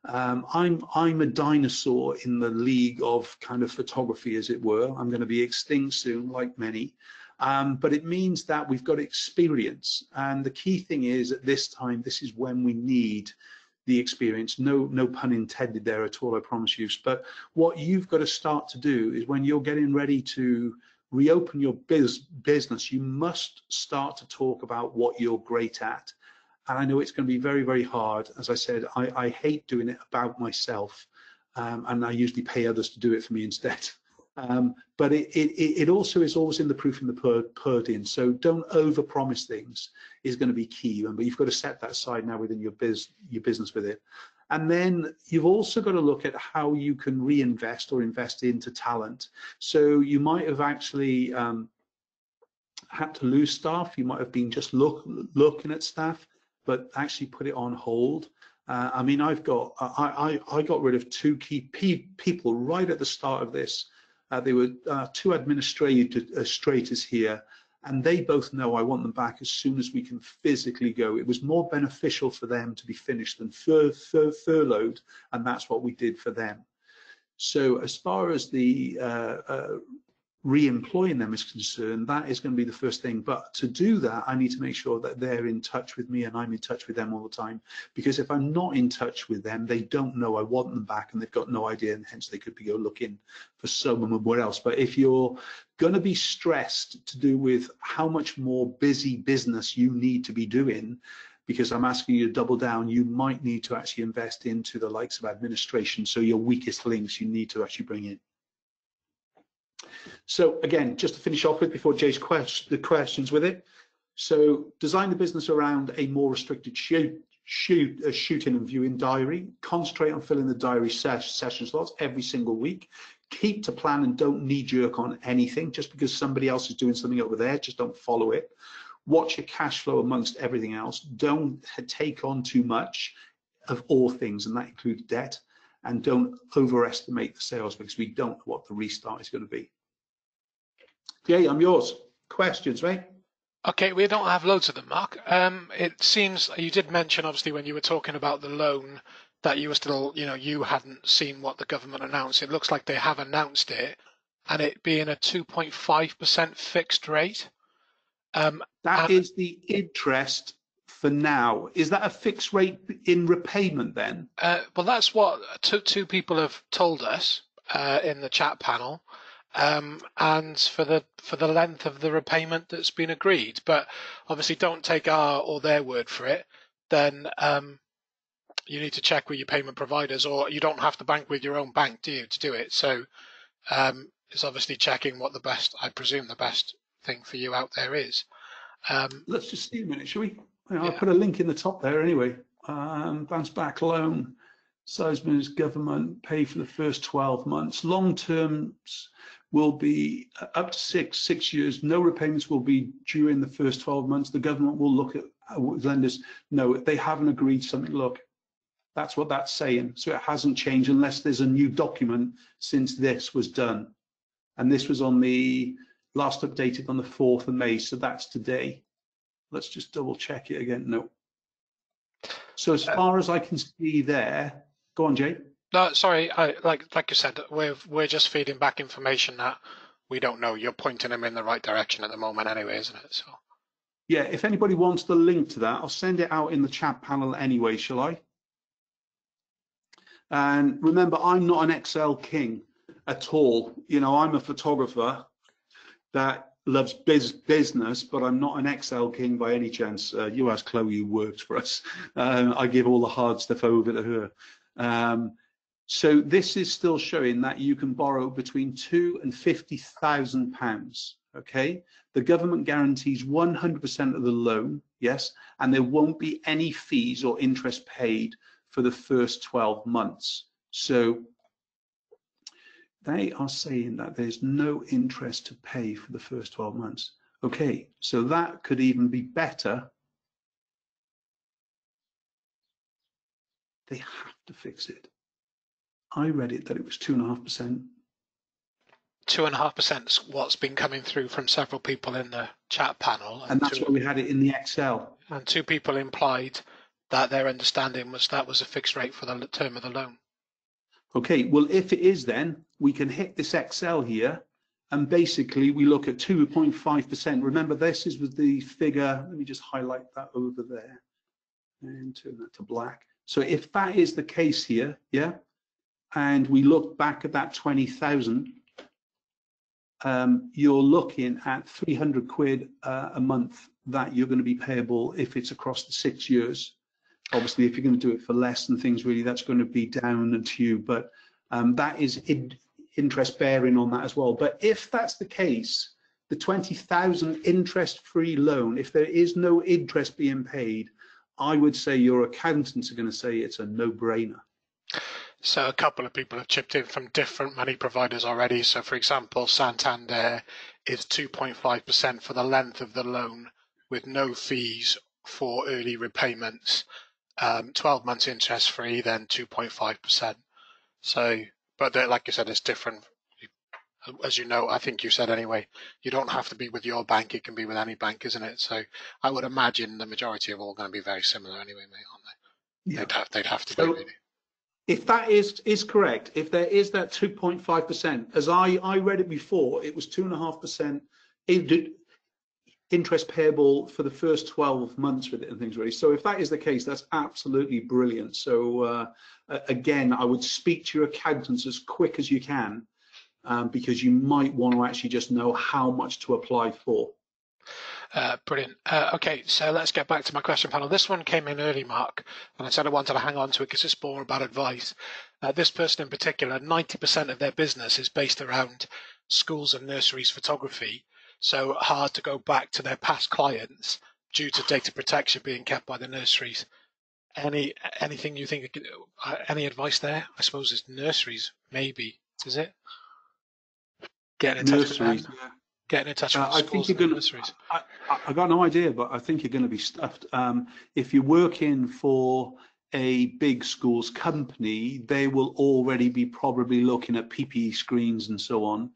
I'm a dinosaur in the league of kind of photography, as it were. I'm going to be extinct soon, like many. But it means that we've got experience. And the key thing is, at this time, this is when we need the experience. No pun intended there at all, I promise you. But what you've got to start to do is when you're getting ready to reopen your business, you must start to talk about what you're great at. And I know it's going to be very, very hard. As I said, I hate doing it about myself, and I usually pay others to do it for me instead. But it also is always in the proof in the pudding. So don't overpromise things is going to be key. But you've got to set that aside now within your business with it. And then you've also got to look at how you can reinvest or invest into talent. So you might have actually had to lose staff. You might have been just looking at staff, but actually put it on hold. I mean, I got rid of 2 key people right at the start of this. They were 2 administrators here, and they both know I want them back as soon as we can physically go. It was more beneficial for them to be finished than furloughed, and that's what we did for them. So as far as the re-employing them is concerned, that is going to be the first thing. But to do that, I need to make sure that they're in touch with me and I'm in touch with them all the time. Because if I'm not in touch with them, they don't know I want them back and they've got no idea, and hence they could be looking for somewhere else. But if you're going to be stressed to do with how much more busy business you need to be doing, because I'm asking you to double down, you might need to actually invest into the likes of administration. So your weakest links you need to actually bring in. So again, just to finish off with before Jay's the questions with it. So design the business around a more restricted shooting and viewing diary. Concentrate on filling the diary session slots every single week. Keep to plan and don't knee-jerk on anything. Just because somebody else is doing something over there, just don't follow it. Watch your cash flow amongst everything else. Don't take on too much of all things, and that includes debt. And don't overestimate the sales because we don't know what the restart is going to be. Yeah, I'm yours. Questions, mate? Okay, we don't have loads of them, Mark. It seems you did mention, obviously, when you were talking about the loan, that you were still, you hadn't seen what the government announced. It looks like they have announced it, and it being a 2.5% fixed rate. That is the interest for now. Is that a fixed rate in repayment then? Well, that's what two people have told us in the chat panel. and for the length of the repayment that's been agreed. But obviously, don't take our or their word for it. Then you need to check with your payment providers, or you don't have to bank with your own bank, do you, to do it? So it's obviously checking what I presume the best thing for you out there is. Let's just see a minute, shall we? I'll Yeah. put a link in the top there anyway. Bounce back loan, Sizeman's government pay for the first 12 months. Long terms will be up to six years. No repayments will be due in the first 12 months. The government will look at lenders. No, they haven't agreed something. Look, that's what that's saying. So it hasn't changed unless there's a new document since this was done. And this was on the last updated on the 4th of May. So that's today. Let's just double check it again. No. So as far as I can see there, go on, Jay. No, sorry. Like you said, we're just feeding back information that we don't know. You're pointing them in the right direction at the moment, anyway, isn't it? So. Yeah. If anybody wants the link to that, I'll send it out in the chat panel anyway. Shall I? And remember, I'm not an Excel king at all. You know, I'm a photographer that loves business, but I'm not an Excel king by any chance. You ask Chloe, who works for us. I give all the hard stuff over to her. So this is still showing that you can borrow between £2,000 and £50,000. Okay, the government guarantees 100% of the loan, yes, and there won't be any fees or interest paid for the first 12 months. So they are saying that there's no interest to pay for the first 12 months. Okay, so that could even be better. They have to fix it. I read it that it was 2.5%. 2.5% is what's been coming through from several people in the chat panel. And that's why we had it in the Excel. And 2 people implied that their understanding was that was a fixed rate for the term of the loan. Okay, well, if it is, then we can hit this Excel here, and basically we look at 2.5%. Remember, this is with the figure. Let me just highlight that over there and turn that to black. So if that is the case here, yeah, and we look back at that 20,000, you're looking at 300 quid a month that you're going to be payable if it's across the 6 years. Obviously, if you're going to do it for less than things, really, that's going to be down to you. But that is interest bearing on that as well. But if that's the case, the 20,000 interest-free loan, if there is no interest being paid, I would say your accountants are going to say it's a no-brainer. So a couple of people have chipped in from different money providers already. So, for example, Santander is 2.5% for the length of the loan with no fees for early repayments. 12 months interest free, then 2.5%. So, but like you said, it's different. As you know, I think you said anyway, you don't have to be with your bank. It can be with any bank, isn't it? So I would imagine the majority of all going to be very similar anyway, mate, aren't they? Yeah. They'd have to be, really. If that is correct, if there is that 2.5%, as I read it before, it was 2.5% interest payable for the first 12 months with it and things really. So if that is the case, that's absolutely brilliant. So again, I would speak to your accountants as quick as you can because you might want to actually just know how much to apply for. Brilliant. Okay, so let's get back to my question panel. This one came in early, Mark, and I said I wanted to hang on to it because it's more about advice. This person in particular, 90% of their business is based around schools and nurseries photography, so hard to go back to their past clients due to data protection being kept by the nurseries. Anything you think, any advice there? I suppose it's nurseries, maybe, is it? Getting in touch with them. Yeah. Getting in touch with I think you're going to. I got no idea, but I think you're going to be stuffed. If you're working for a big schools company, they will already be probably looking at PPE screens and so on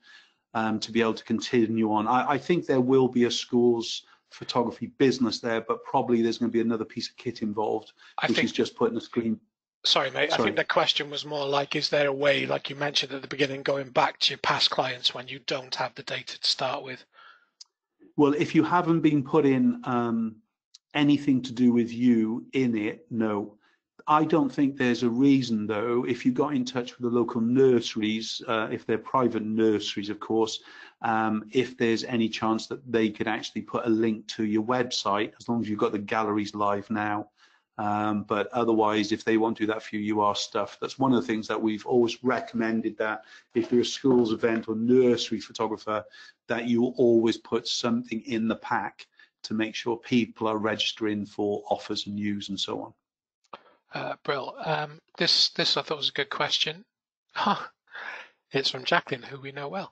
to be able to continue on. I think there will be a schools photography business there, but probably there's going to be another piece of kit involved, which is just putting a screen. Sorry, mate. Sorry. I think the question was more like, is there a way, like you mentioned at the beginning, going back to your past clients when you don't have the data to start with? Well, if you haven't been put in anything to do with you in it, no. I don't think there's a reason, though, if you got in touch with the local nurseries, if they're private nurseries, of course, if there's any chance that they could actually put a link to your website, as long as you've got the galleries live now. But otherwise, if they won't do that for you, you are stuffed. That's one of the things that we've always recommended, that if you're a schools event or nursery photographer, that you always put something in the pack to make sure people are registering for offers and news and so on. Brill. This I thought was a good question. It's from Jacqueline, who we know well.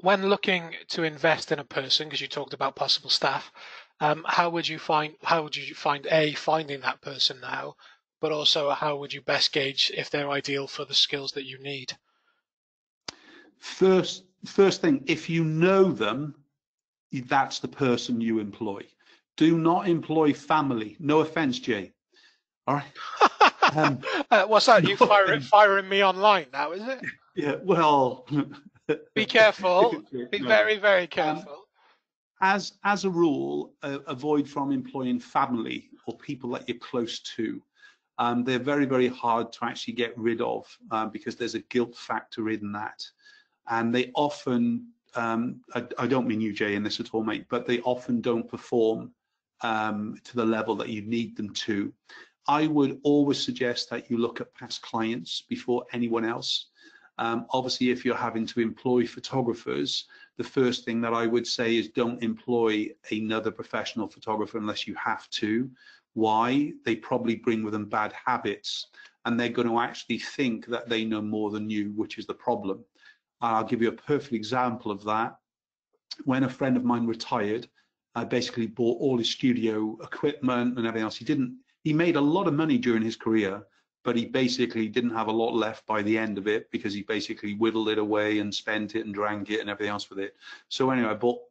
When looking to invest in a person, because you talked about possible staff, how would you find finding that person now, but also how would you best gauge if they're ideal for the skills that you need? First thing, if you know them, that's the person you employ. Do not employ family. No offense, Jay. All right. What's that? You firing me online now, is it? Yeah. Well. Be careful. Be very, very careful. As a rule, avoid from employing family or people that you're close to. They're very, very hard to actually get rid of because there's a guilt factor in that. And they often, I don't mean you, Jay, in this at all, mate, but they often don't perform to the level that you need them to. I would always suggest that you look at past clients before anyone else. Obviously, if you're having to employ photographers, the first thing that I would say is don't employ another professional photographer unless you have to. Why? They probably bring with them bad habits, and they're going to actually think that they know more than you, which is the problem. I'll give you a perfect example of that. When a friend of mine retired, I basically bought all his studio equipment and everything else. He made a lot of money during his career, but he basically didn't have a lot left by the end of it because he basically whittled it away and spent it and drank it and everything else with it. So anyway, I bought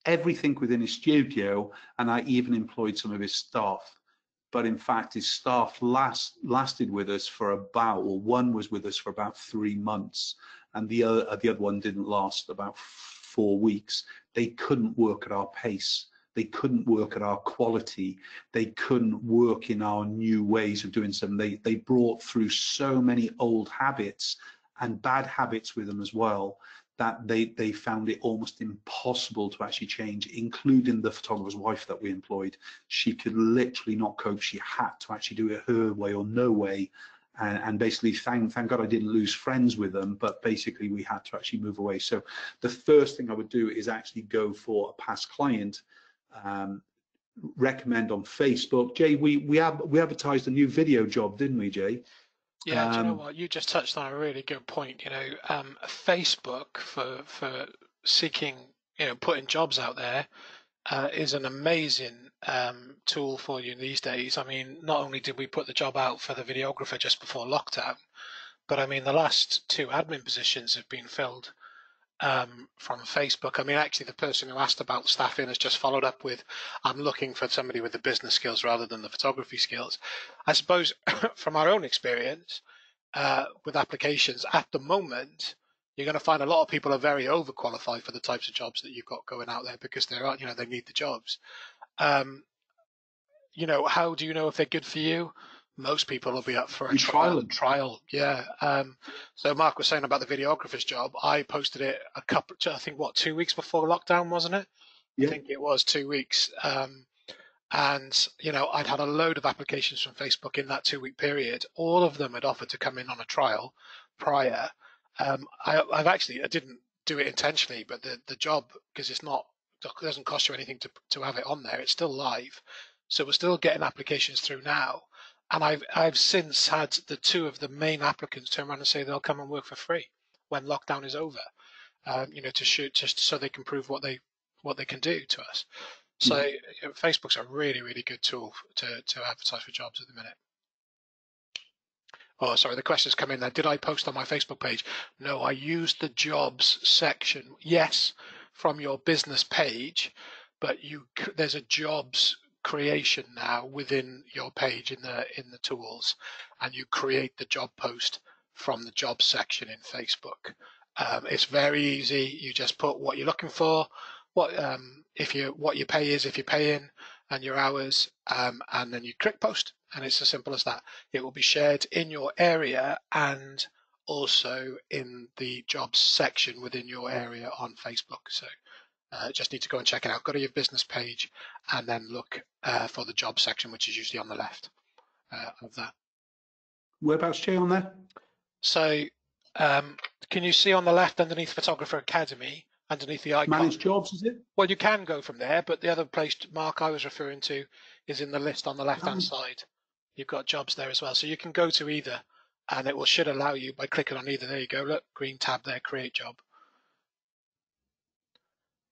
everything within his studio, and I even employed some of his staff. But in fact, his staff lasted with us for about, or one was with us for about 3 months, and the other one didn't last about 4 weeks. They couldn't work at our pace. They couldn't work at our quality. They couldn't work in our new ways of doing something. They brought through so many old habits and bad habits with them as well, that they found it almost impossible to actually change, including the photographer's wife that we employed. She could literally not cope. She had to actually do it her way or no way. And basically, thank God I didn't lose friends with them, but basically we had to actually move away. So the first thing I would do is actually go for a past client. Recommend on Facebook. Jay, we advertised a new video job, didn't we, Jay? Yeah, do you know what? You just touched on a really good point. Facebook for seeking, putting jobs out there is an amazing tool for you these days. I mean, not only did we put the job out for the videographer just before lockdown, but I mean, the last 2 admin positions have been filled from Facebook. I mean, actually, the person who asked about staffing has just followed up with, I'm looking for somebody with the business skills rather than the photography skills. I suppose from our own experience with applications at the moment, you're going to find a lot of people are very overqualified for the types of jobs that you've got going out there because they need the jobs. How do you know if they're good for you? Most people will be up for a trial. Yeah. So Mark was saying about the videographer's job. I posted it I think 2 weeks before lockdown, wasn't it? Yeah. I think it was 2 weeks. And I'd had a load of applications from Facebook in that 2-week period. All of them had offered to come in on a trial prior. I didn't do it intentionally, but the job, because it doesn't cost you anything to have it on there. It's still live. So we're still getting applications through now. And I've since had the 2 of the main applicants turn around and say they'll come and work for free when lockdown is over, to shoot just so they can prove what they can do to us. So Facebook's a really, really good tool to advertise for jobs at the minute. Oh, sorry, the question's come in there. Did I post on my Facebook page? No, I used the jobs section. Yes, from your business page, but there's a jobs creation now within your page in the tools, and you create the job post from the jobs section in Facebook. It's very easy. You just put what you're looking for, what your pay is if you're paying, and your hours, and then you click post, and it's as simple as that. It will be shared in your area and also in the jobs section within your area on Facebook. So just need to go and check it out. Go to your business page and then look for the job section, which is usually on the left of that. Whereabouts, Jay, on there? So can you see on the left underneath Photographer Academy, underneath the icon? Manage jobs, is it? Well, you can go from there, but the other place, Mark, I was referring to is in the list on the left-hand side. You've got jobs there as well. So you can go to either, and it should allow you by clicking on either. There you go. Look, green tab there, create job.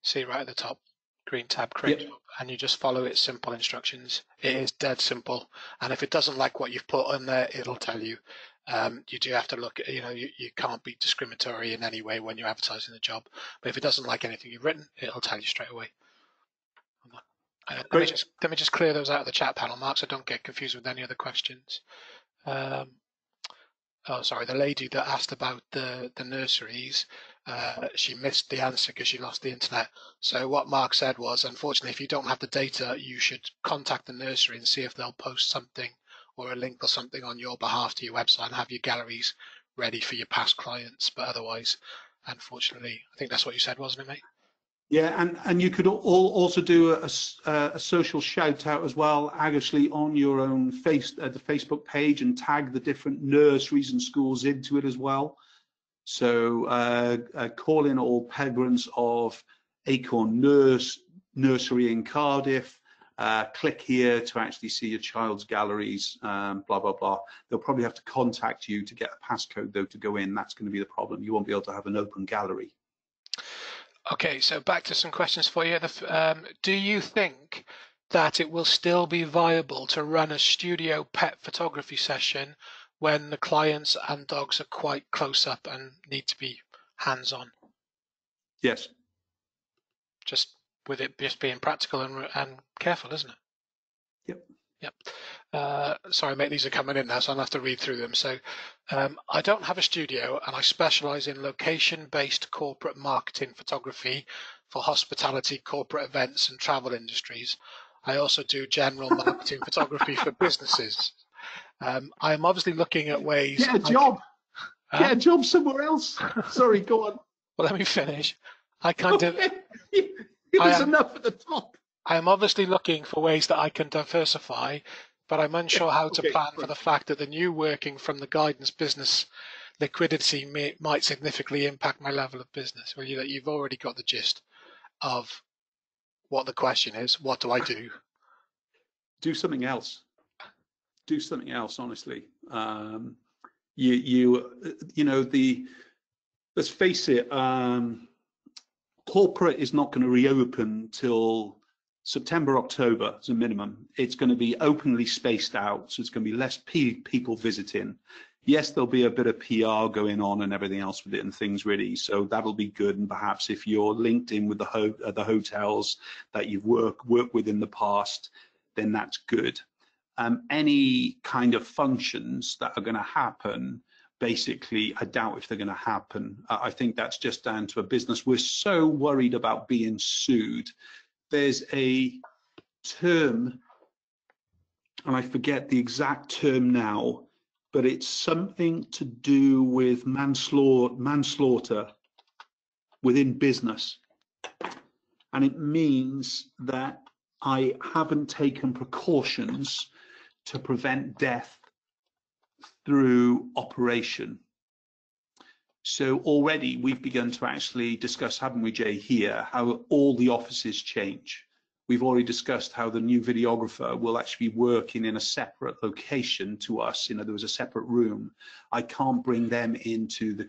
See right at the top, green tab, create job, and you just follow its simple instructions. It is dead simple. And if it doesn't like what you've put in there, it'll tell you. You do have to look at, you can't be discriminatory in any way when you're advertising the job. But if it doesn't like anything you've written, it'll tell you straight away. Let me just clear those out of the chat panel, Mark, so don't get confused with any other questions. Oh, sorry, the lady that asked about the nurseries, she missed the answer because she lost the internet. So what Mark said was, unfortunately, if you don't have the data, you should contact the nursery and see if they'll post something or a link or something on your behalf to your website and have your galleries ready for your past clients. But otherwise, unfortunately, I think that's what you said, wasn't it, mate? Yeah, and you could also do a social shout out as well, actually on your own the Facebook page, and tag the different nurseries and schools into it as well. So call in all parents of Acorn Nursery in Cardiff. Click here to actually see your child's galleries, blah, blah, blah. They'll probably have to contact you to get a passcode, though, to go in. That's going to be the problem. You won't be able to have an open gallery. Okay, so back to some questions for you. Do you think that it will still be viable to run a studio pet photography session when the clients and dogs are quite close up and need to be hands-on? Yes. Just with it just being practical and careful, isn't it? Yep. Yep. Sorry, mate, these are coming in now, so I'll have to read through them. So I don't have a studio, and I specialize in location-based corporate marketing photography for hospitality, corporate events, and travel industries. I also do general marketing photography for businesses. I'm obviously looking at ways... Get a job. Get a job somewhere else. Sorry, go on. Well, let me finish. There's enough at the top. I am obviously looking for ways that I can diversify, but I'm unsure how to plan for the fact that the new working from the guidance business liquidity might significantly impact my level of business. Well, you've already got the gist of what the question is. What do I do? Do something else. Do something else, honestly. Let's face it, corporate is not going to reopen till September, October as a minimum. It's going to be openly spaced out, so it's going to be less people visiting. Yes, there'll be a bit of PR going on and everything else with it and things really, so that'll be good. And perhaps if you're linked in with the hotels that you've worked with in the past, then that's good. Any kind of functions that are going to happen, basically, I doubt if they're going to happen. I think that's just down to a business. We're so worried about being sued. There's a term, and I forget the exact term now, but it's something to do with manslaughter within business. And it means that I haven't taken precautions to prevent death through operation. So already we've begun to actually discuss, haven't we, Jay, here, how all the offices change. We've already discussed how the new videographer will actually be working in a separate location to us. There was a separate room. I can't bring them into the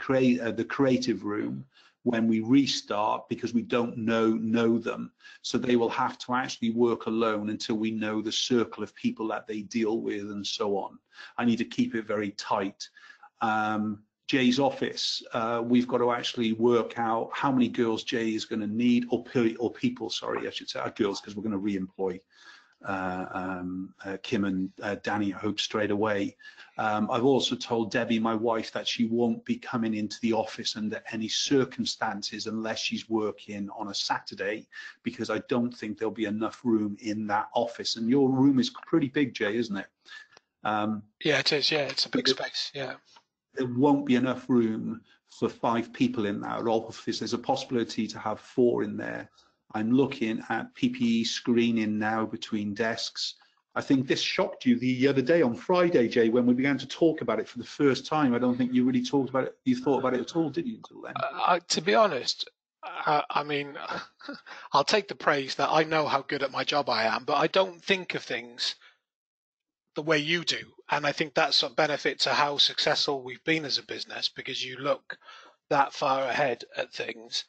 creative room when we restart because we don't know them. So they will have to actually work alone until we know the circle of people that they deal with and so on. I need to keep it very tight. Jay's office, we've got to actually work out how many girls Jay is going to need, or people, sorry, I should say, girls, because we're going to re-employ. Kim and Danny, I hope, straight away. I've also told Debbie, my wife, that she won't be coming into the office under any circumstances unless she's working on a Saturday, because I don't think there'll be enough room in that office. And your room is pretty big, Jay, isn't it? Yeah, it is. Yeah, it's a big space. Yeah. There won't be enough room for 5 people in that office. There's a possibility to have 4 in there. I'm looking at PPE screening now between desks. I think this shocked you the other day on Friday, Jay, when we began to talk about it for the first time. I don't think you really talked about it. You thought about it at all, did you, until then? To be honest, I mean, I'll take the praise that I know how good at my job I am, but I don't think of things the way you do. And I think that's a benefit to how successful we've been as a business, because you look that far ahead at things.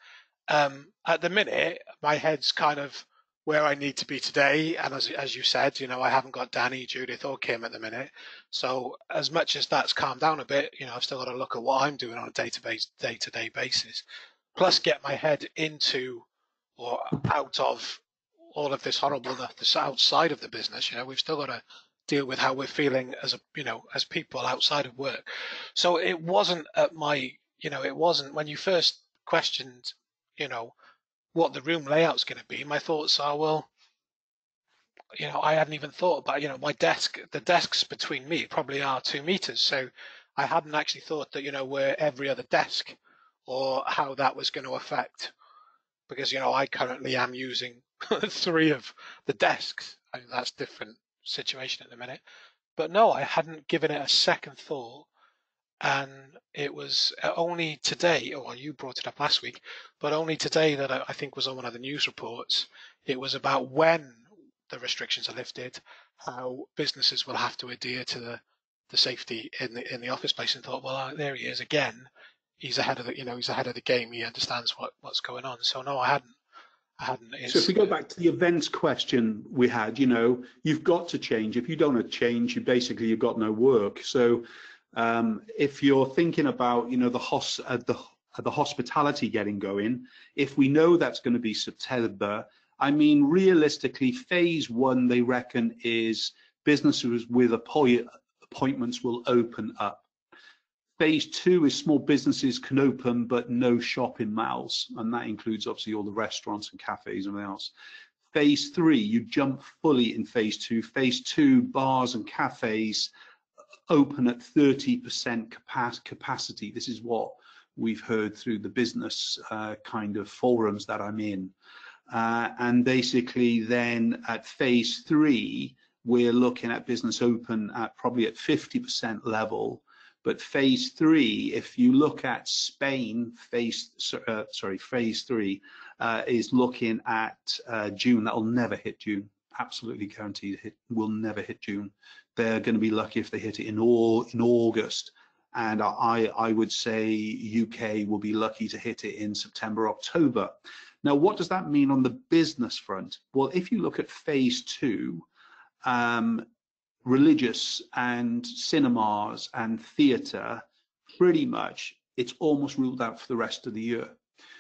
At the minute, my head's kind of where I need to be today. And as you said, you know, I haven't got Danny, Judith or Kim at the minute. So as much as that's calmed down a bit, you know, I've still got to look at what I'm doing on a day-to-day basis, plus get my head into or out of all of this horribleness that's outside of the business. You know, we've still got to deal with how we're feeling as a, you know, as people outside of work. So it wasn't at my, you know, it wasn't when you first questioned, you know, what the room layout's going to be. My thoughts are, well, you know, I hadn't even thought about, you know, my desk, the desks between me probably are 2 meters. So I hadn't actually thought that, you know, where every other desk or how that was going to affect, because, you know, I currently am using 3 of the desks. I mean, that's a different situation at the minute. But no, I hadn't given it a second thought. And it was only today, or you brought it up last week, but only today that I think was on one of the news reports. It was about when the restrictions are lifted, how businesses will have to adhere to the safety in the office space, and thought, well, there he is again. He's ahead of the, you know, he's ahead of the game. He understands what's going on. So no, I hadn't. So if we go back to the events question we had, you know, you've got to change. If you don't change, you've got no work. So if you're thinking about, you know, the hospitality getting going, if we know that's going to be September, I mean, realistically, phase 1, they reckon, is businesses with appointments will open up. Phase 2 is small businesses can open, but no shopping malls, and that includes obviously all the restaurants and cafes and everything else. Phase 3, you jump fully in phase 2. Phase 2, bars and cafes open at 30% capacity. This is what we've heard through the business kind of forums that I'm in. And basically then at phase 3, we're looking at business open at probably at 50% level. But phase 3, if you look at Spain, phase 3 is looking at June. That'll never hit June. Absolutely guaranteed will never hit June. They're going to be lucky if they hit it in August. And I would say UK will be lucky to hit it in September, October. Now, what does that mean on the business front? Well, if you look at phase 2, religious and cinemas and theatre, pretty much it's almost ruled out for the rest of the year.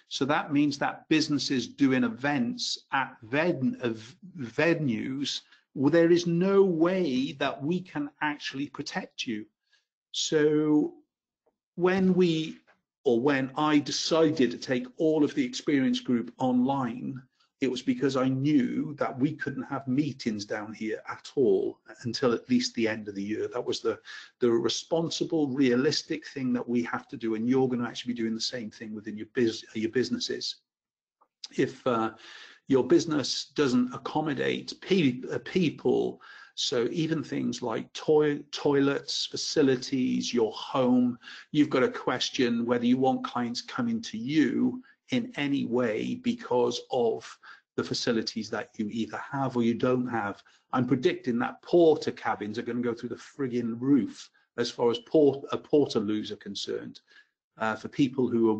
So that means that businesses doing events at venues, well, there is no way that we can actually protect you. So when I decided to take all of the experience group online, it was because I knew that we couldn't have meetings down here at all until at least the end of the year. That was the responsible, realistic thing that we have to do, and you're going to actually be doing the same thing within your businesses. If your business doesn't accommodate people, so even things like toilets, facilities, your home, you've got to question whether you want clients coming to you in any way because of the facilities that you either have or you don't have. I'm predicting that porter cabins are going to go through the frigging roof as far as portaloos are concerned. For people who are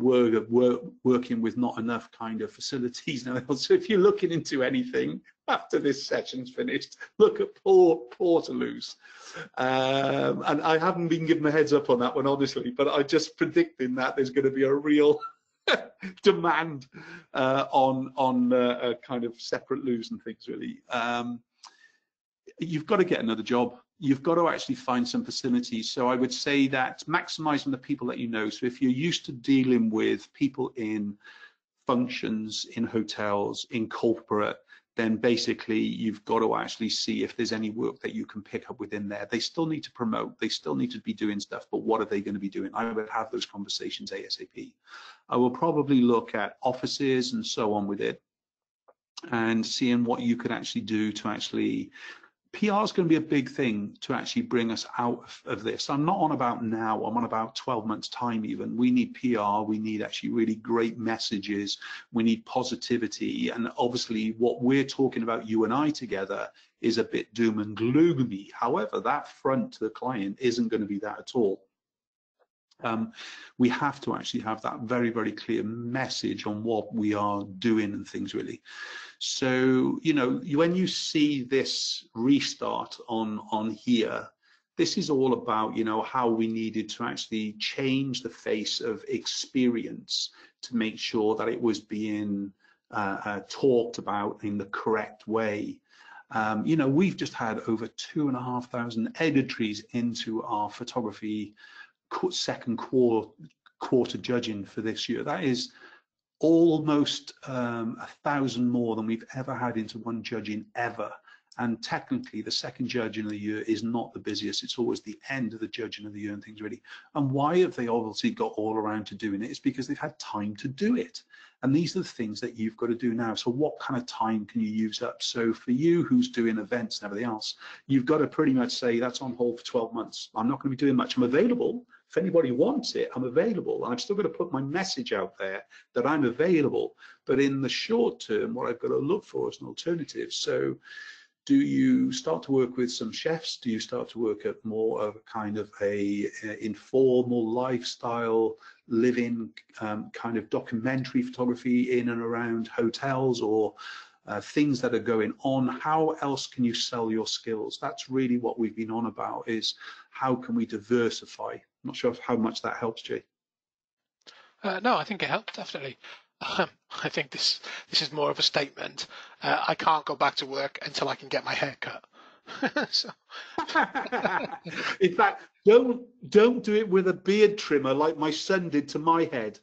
working with not enough kind of facilities now. So if you're looking into anything after this session's finished, look at portaloos. And I haven't been given a heads up on that one, honestly, but I'm just predicting that there's going to be a real demand on kind of separate loos and things, really. you've got to get another job. You've got to actually find some facilities. So I would say that maximizing the people that you know. So if you're used to dealing with people in functions, in hotels, in corporate, then basically you've got to actually see if there's any work that you can pick up within there. They still need to promote, they still need to be doing stuff, but what are they going to be doing? I would have those conversations ASAP. I will probably look at offices and so on with it and seeing what you could actually do to actually PR is going to be a big thing to actually bring us out of this. I'm not on about now, I'm on about 12 months time even. We need PR, we need actually really great messages, we need positivity, and obviously what we're talking about, you and I together, is a bit doom and gloomy. However, that front to the client isn't going to be that at all. We have to actually have that very, very clear message on what we are doing and things really. So, you know, when you see this restart on here, this is all about, you know, how we needed to actually change the face of experience to make sure that it was being talked about in the correct way. You know, we've just had over 2,500 editories into our photography second quarter judging for this year. That is almost 1,000 more than we've ever had into one judging ever. And technically, the second judging of the year is not the busiest. It's always the end of the judging of the year and things really. And why have they obviously got all around to doing it? It's because they've had time to do it. And these are the things that you've got to do now. So what kind of time can you use up? So for you who's doing events and everything else, you've got to pretty much say that's on hold for 12 months. I'm not going to be doing much. I'm available. If anybody wants it, I'm available. And I've still got to put my message out there that I'm available. But in the short term, what I've got to look for is an alternative. So do you start to work with some chefs? Do you start to work at more of a kind of a informal lifestyle living kind of documentary photography in and around hotels or things that are going on? How else can you sell your skills? That's really what we've been on about, is how can we diversify? I'm not sure how much that helps, Jay. No, I think it helped, definitely. I think this is more of a statement. I can't go back to work until I can get my hair cut. So. In fact, don't do it with a beard trimmer like my son did to my head,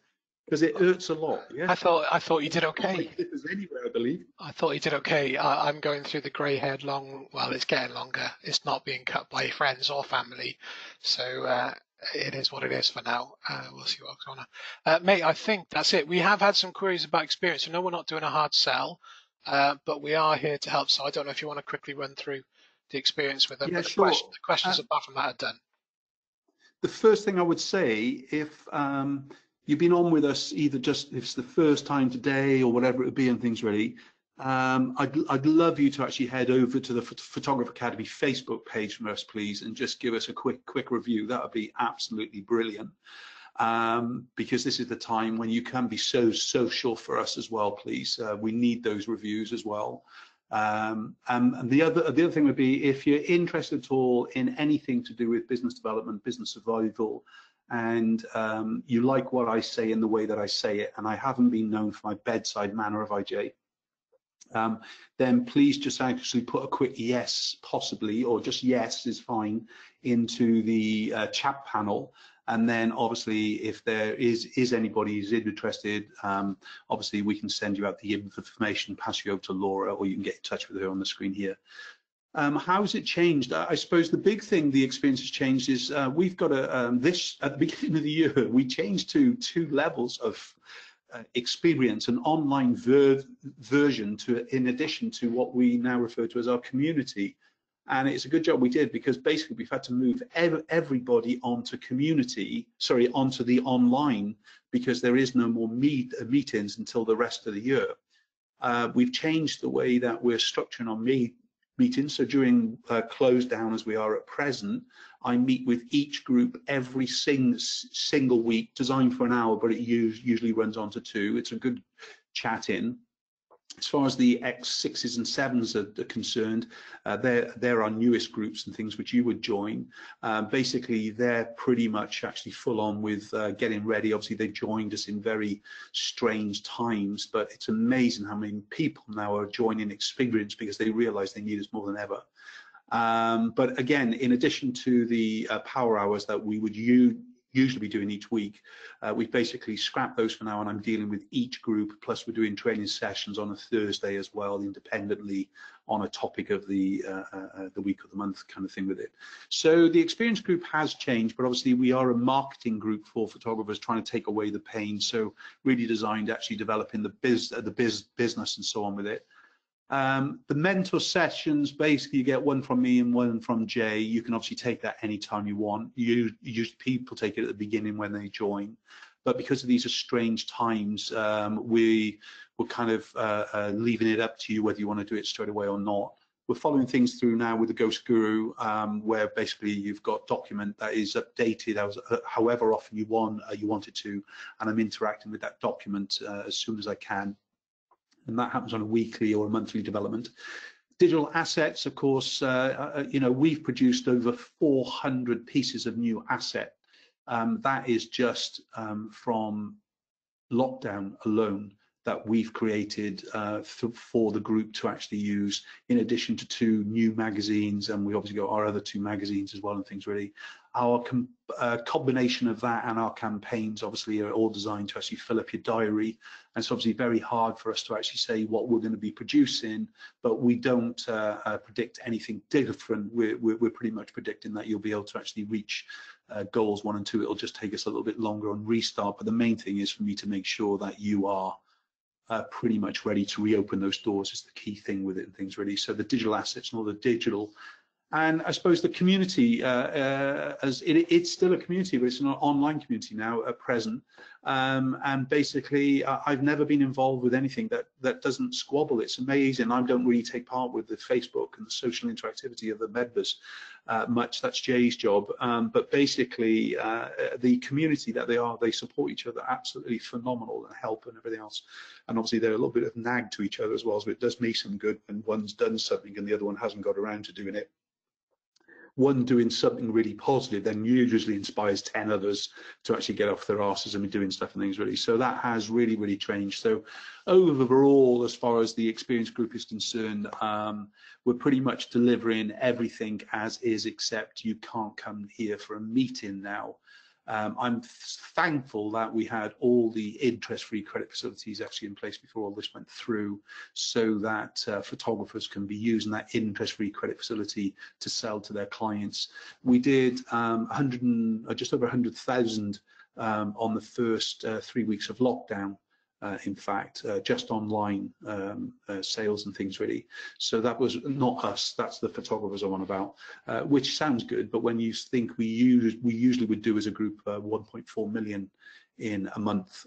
because it hurts a lot. Yeah. I thought you did okay. Anywhere, I believe. I thought you did okay. I'm going through the grey-haired long. Well, it's getting longer. It's not being cut by friends or family, so it is what it is for now. We'll see what's going on. Mate, I think that's it. We have had some queries about experience. I know we're not doing a hard sell, but we are here to help. So I don't know if you want to quickly run through the experience with them. Yeah, but sure. The questions apart from that are done. The first thing I would say, if you've been on with us, either just if it's the first time today or whatever it would be and things really, I'd love you to actually head over to the Photographer Academy Facebook page from us, please, and just give us a quick review. That would be absolutely brilliant, because this is the time when you can be so social for us as well, please. We need those reviews as well. And the other thing would be, if you're interested at all in anything to do with business development, business survival, and you like what I say in the way that I say it, and I haven't been known for my bedside manner of IJ, then please just actually put a quick yes, possibly, or just yes is fine, into the chat panel. And then obviously if there is anybody who's interested, obviously we can send you out the information, pass you over to Laura, or you can get in touch with her on the screen here. How's it changed? I suppose the big thing the experience has changed is we've got this at the beginning of the year, we changed to 2 levels of experience, an online version in addition to what we now refer to as our community. And it's a good job we did, because basically we've had to move everybody onto onto the online, because there is no more meetings until the rest of the year. We've changed the way that we're structuring our meetings. So during close down, as we are at present, I meet with each group every single week, designed for an hour, but it usually runs on to 2. It's a good chat in. As far as the X6s and 7s are concerned, they're our newest groups and things which you would join. Basically, they're pretty much actually full on with getting ready. Obviously, they joined us in very strange times, but it's amazing how many people now are joining Experience because they realize they need us more than ever. But again, in addition to the power hours that we would usually be doing each week, we've basically scrapped those for now, and I'm dealing with each group, plus we're doing training sessions on a Thursday as well, independently on a topic of the week or the month kind of thing with it. So the experience group has changed, but obviously we are a marketing group for photographers trying to take away the pain, so really designed actually developing the business and so on with it. The mentor sessions, basically you get one from me and one from Jay. You can obviously take that anytime you want. Usually people take it at the beginning when they join, but because of these are strange times, we're kind of leaving it up to you whether you want to do it straight away or not. We're following things through now with the Ghost Guru, where basically you've got document that is updated as, however often you want it to, and I'm interacting with that document as soon as I can. And that happens on a weekly or a monthly development. Digital assets, of course, you know, we've produced over 400 pieces of new asset. That is just from lockdown alone that we've created for the group to actually use, in addition to 2 new magazines, and we obviously got our other 2 magazines as well and things really. Our combination of that and our campaigns obviously are all designed to actually fill up your diary, and it's obviously very hard for us to actually say what we're going to be producing, but we don't predict anything different. We're pretty much predicting that you'll be able to actually reach goals 1 and 2. It'll just take us a little bit longer on restart, but the main thing is for me to make sure that you are pretty much ready to reopen those doors is the key thing with it and things really. So the digital assets and all the digital, and I suppose the community, it's still a community, but it's an online community now at present. And basically, I've never been involved with anything that doesn't squabble. It's amazing. I don't really take part with the Facebook and the social interactivity of the members much. That's Jay's job. But basically, the community that they support each other, absolutely phenomenal, and help and everything else. And obviously, they're a little bit of nag to each other as well. So it does me some good when one's done something and the other one hasn't got around to doing it. One doing something really positive then usually inspires 10 others to actually get off their asses and be doing stuff and things really. So that has really, really changed. So overall, as far as the experience group is concerned, we're pretty much delivering everything as is, except you can't come here for a meeting now. I'm thankful that we had all the interest-free credit facilities actually in place before all this went through, so that photographers can be using that interest-free credit facility to sell to their clients. We did just over 100,000 on the first 3 weeks of lockdown. In fact, just online sales and things really. So that was not us, that's the photographers I'm on about, which sounds good, but when you think we usually would do as a group 1.4 million in a month,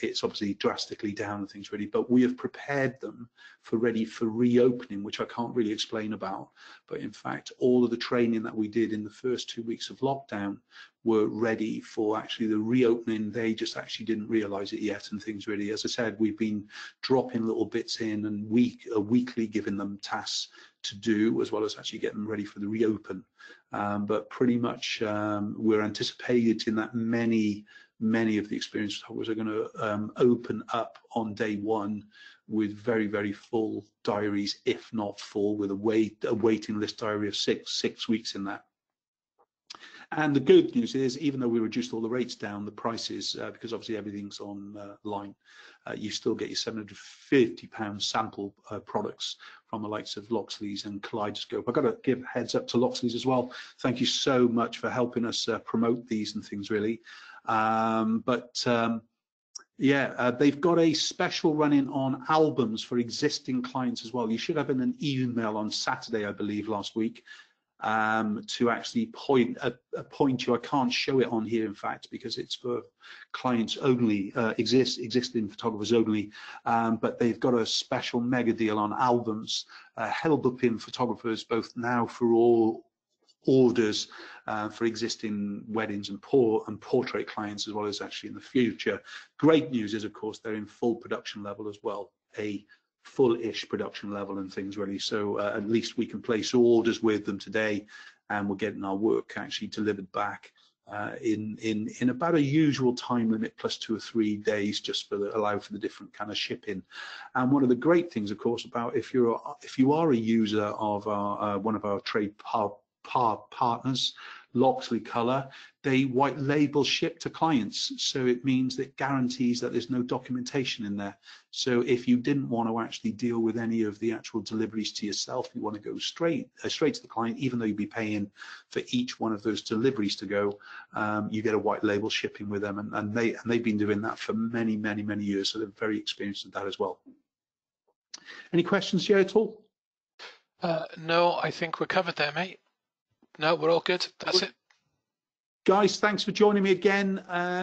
it's obviously drastically down and things really, but we have prepared them ready for reopening, which I can't really explain about. But in fact, all of the training that we did in the first 2 weeks of lockdown were ready for actually the reopening. They just actually didn't realize it yet and things really. As I said, we've been dropping little bits in and weekly giving them tasks to do, as well as actually getting them ready for the reopen. But pretty much we're anticipating that many of the experienced photographers are going to open up on day 1 with very, very full diaries, if not full, with a waiting list diary of six weeks in that. And the good news is, even though we reduced all the rates down, the prices, because obviously everything's online, you still get your £750 sample products from the likes of Loxley's and Kaleidoscope. I've got to give a heads up to Loxley's as well. Thank you so much for helping us promote these and things really. Yeah, they've got a special running on albums for existing clients as well. You should have an email on Saturday, I believe, last week, to actually point you. I can't show it on here, in fact, because it's for clients only, existing photographers only, but they've got a special mega deal on albums, held up in photographers, both now for all orders for existing weddings and portrait clients, as well as actually in the future. Great news is, of course, they're in full production level as well, a full-ish production level and things really. So at least we can place orders with them today, and we're getting our work actually delivered back in about a usual time limit plus 2 or 3 days, just for allow for the different kind of shipping. And one of the great things, of course, about if you are a user of one of our trade partners, Loxley Colour, they white label ship to clients, so it means that guarantees that there's no documentation in there. So if you didn't want to actually deal with any of the actual deliveries to yourself, you want to go straight to the client, even though you'd be paying for each one of those deliveries to go, you get a white label shipping with them, and they've been doing that for many years, so they're very experienced at that as well. Any questions here at all? No, I think we're covered there, mate. No, we're all good. That's it. Guys, thanks for joining me again.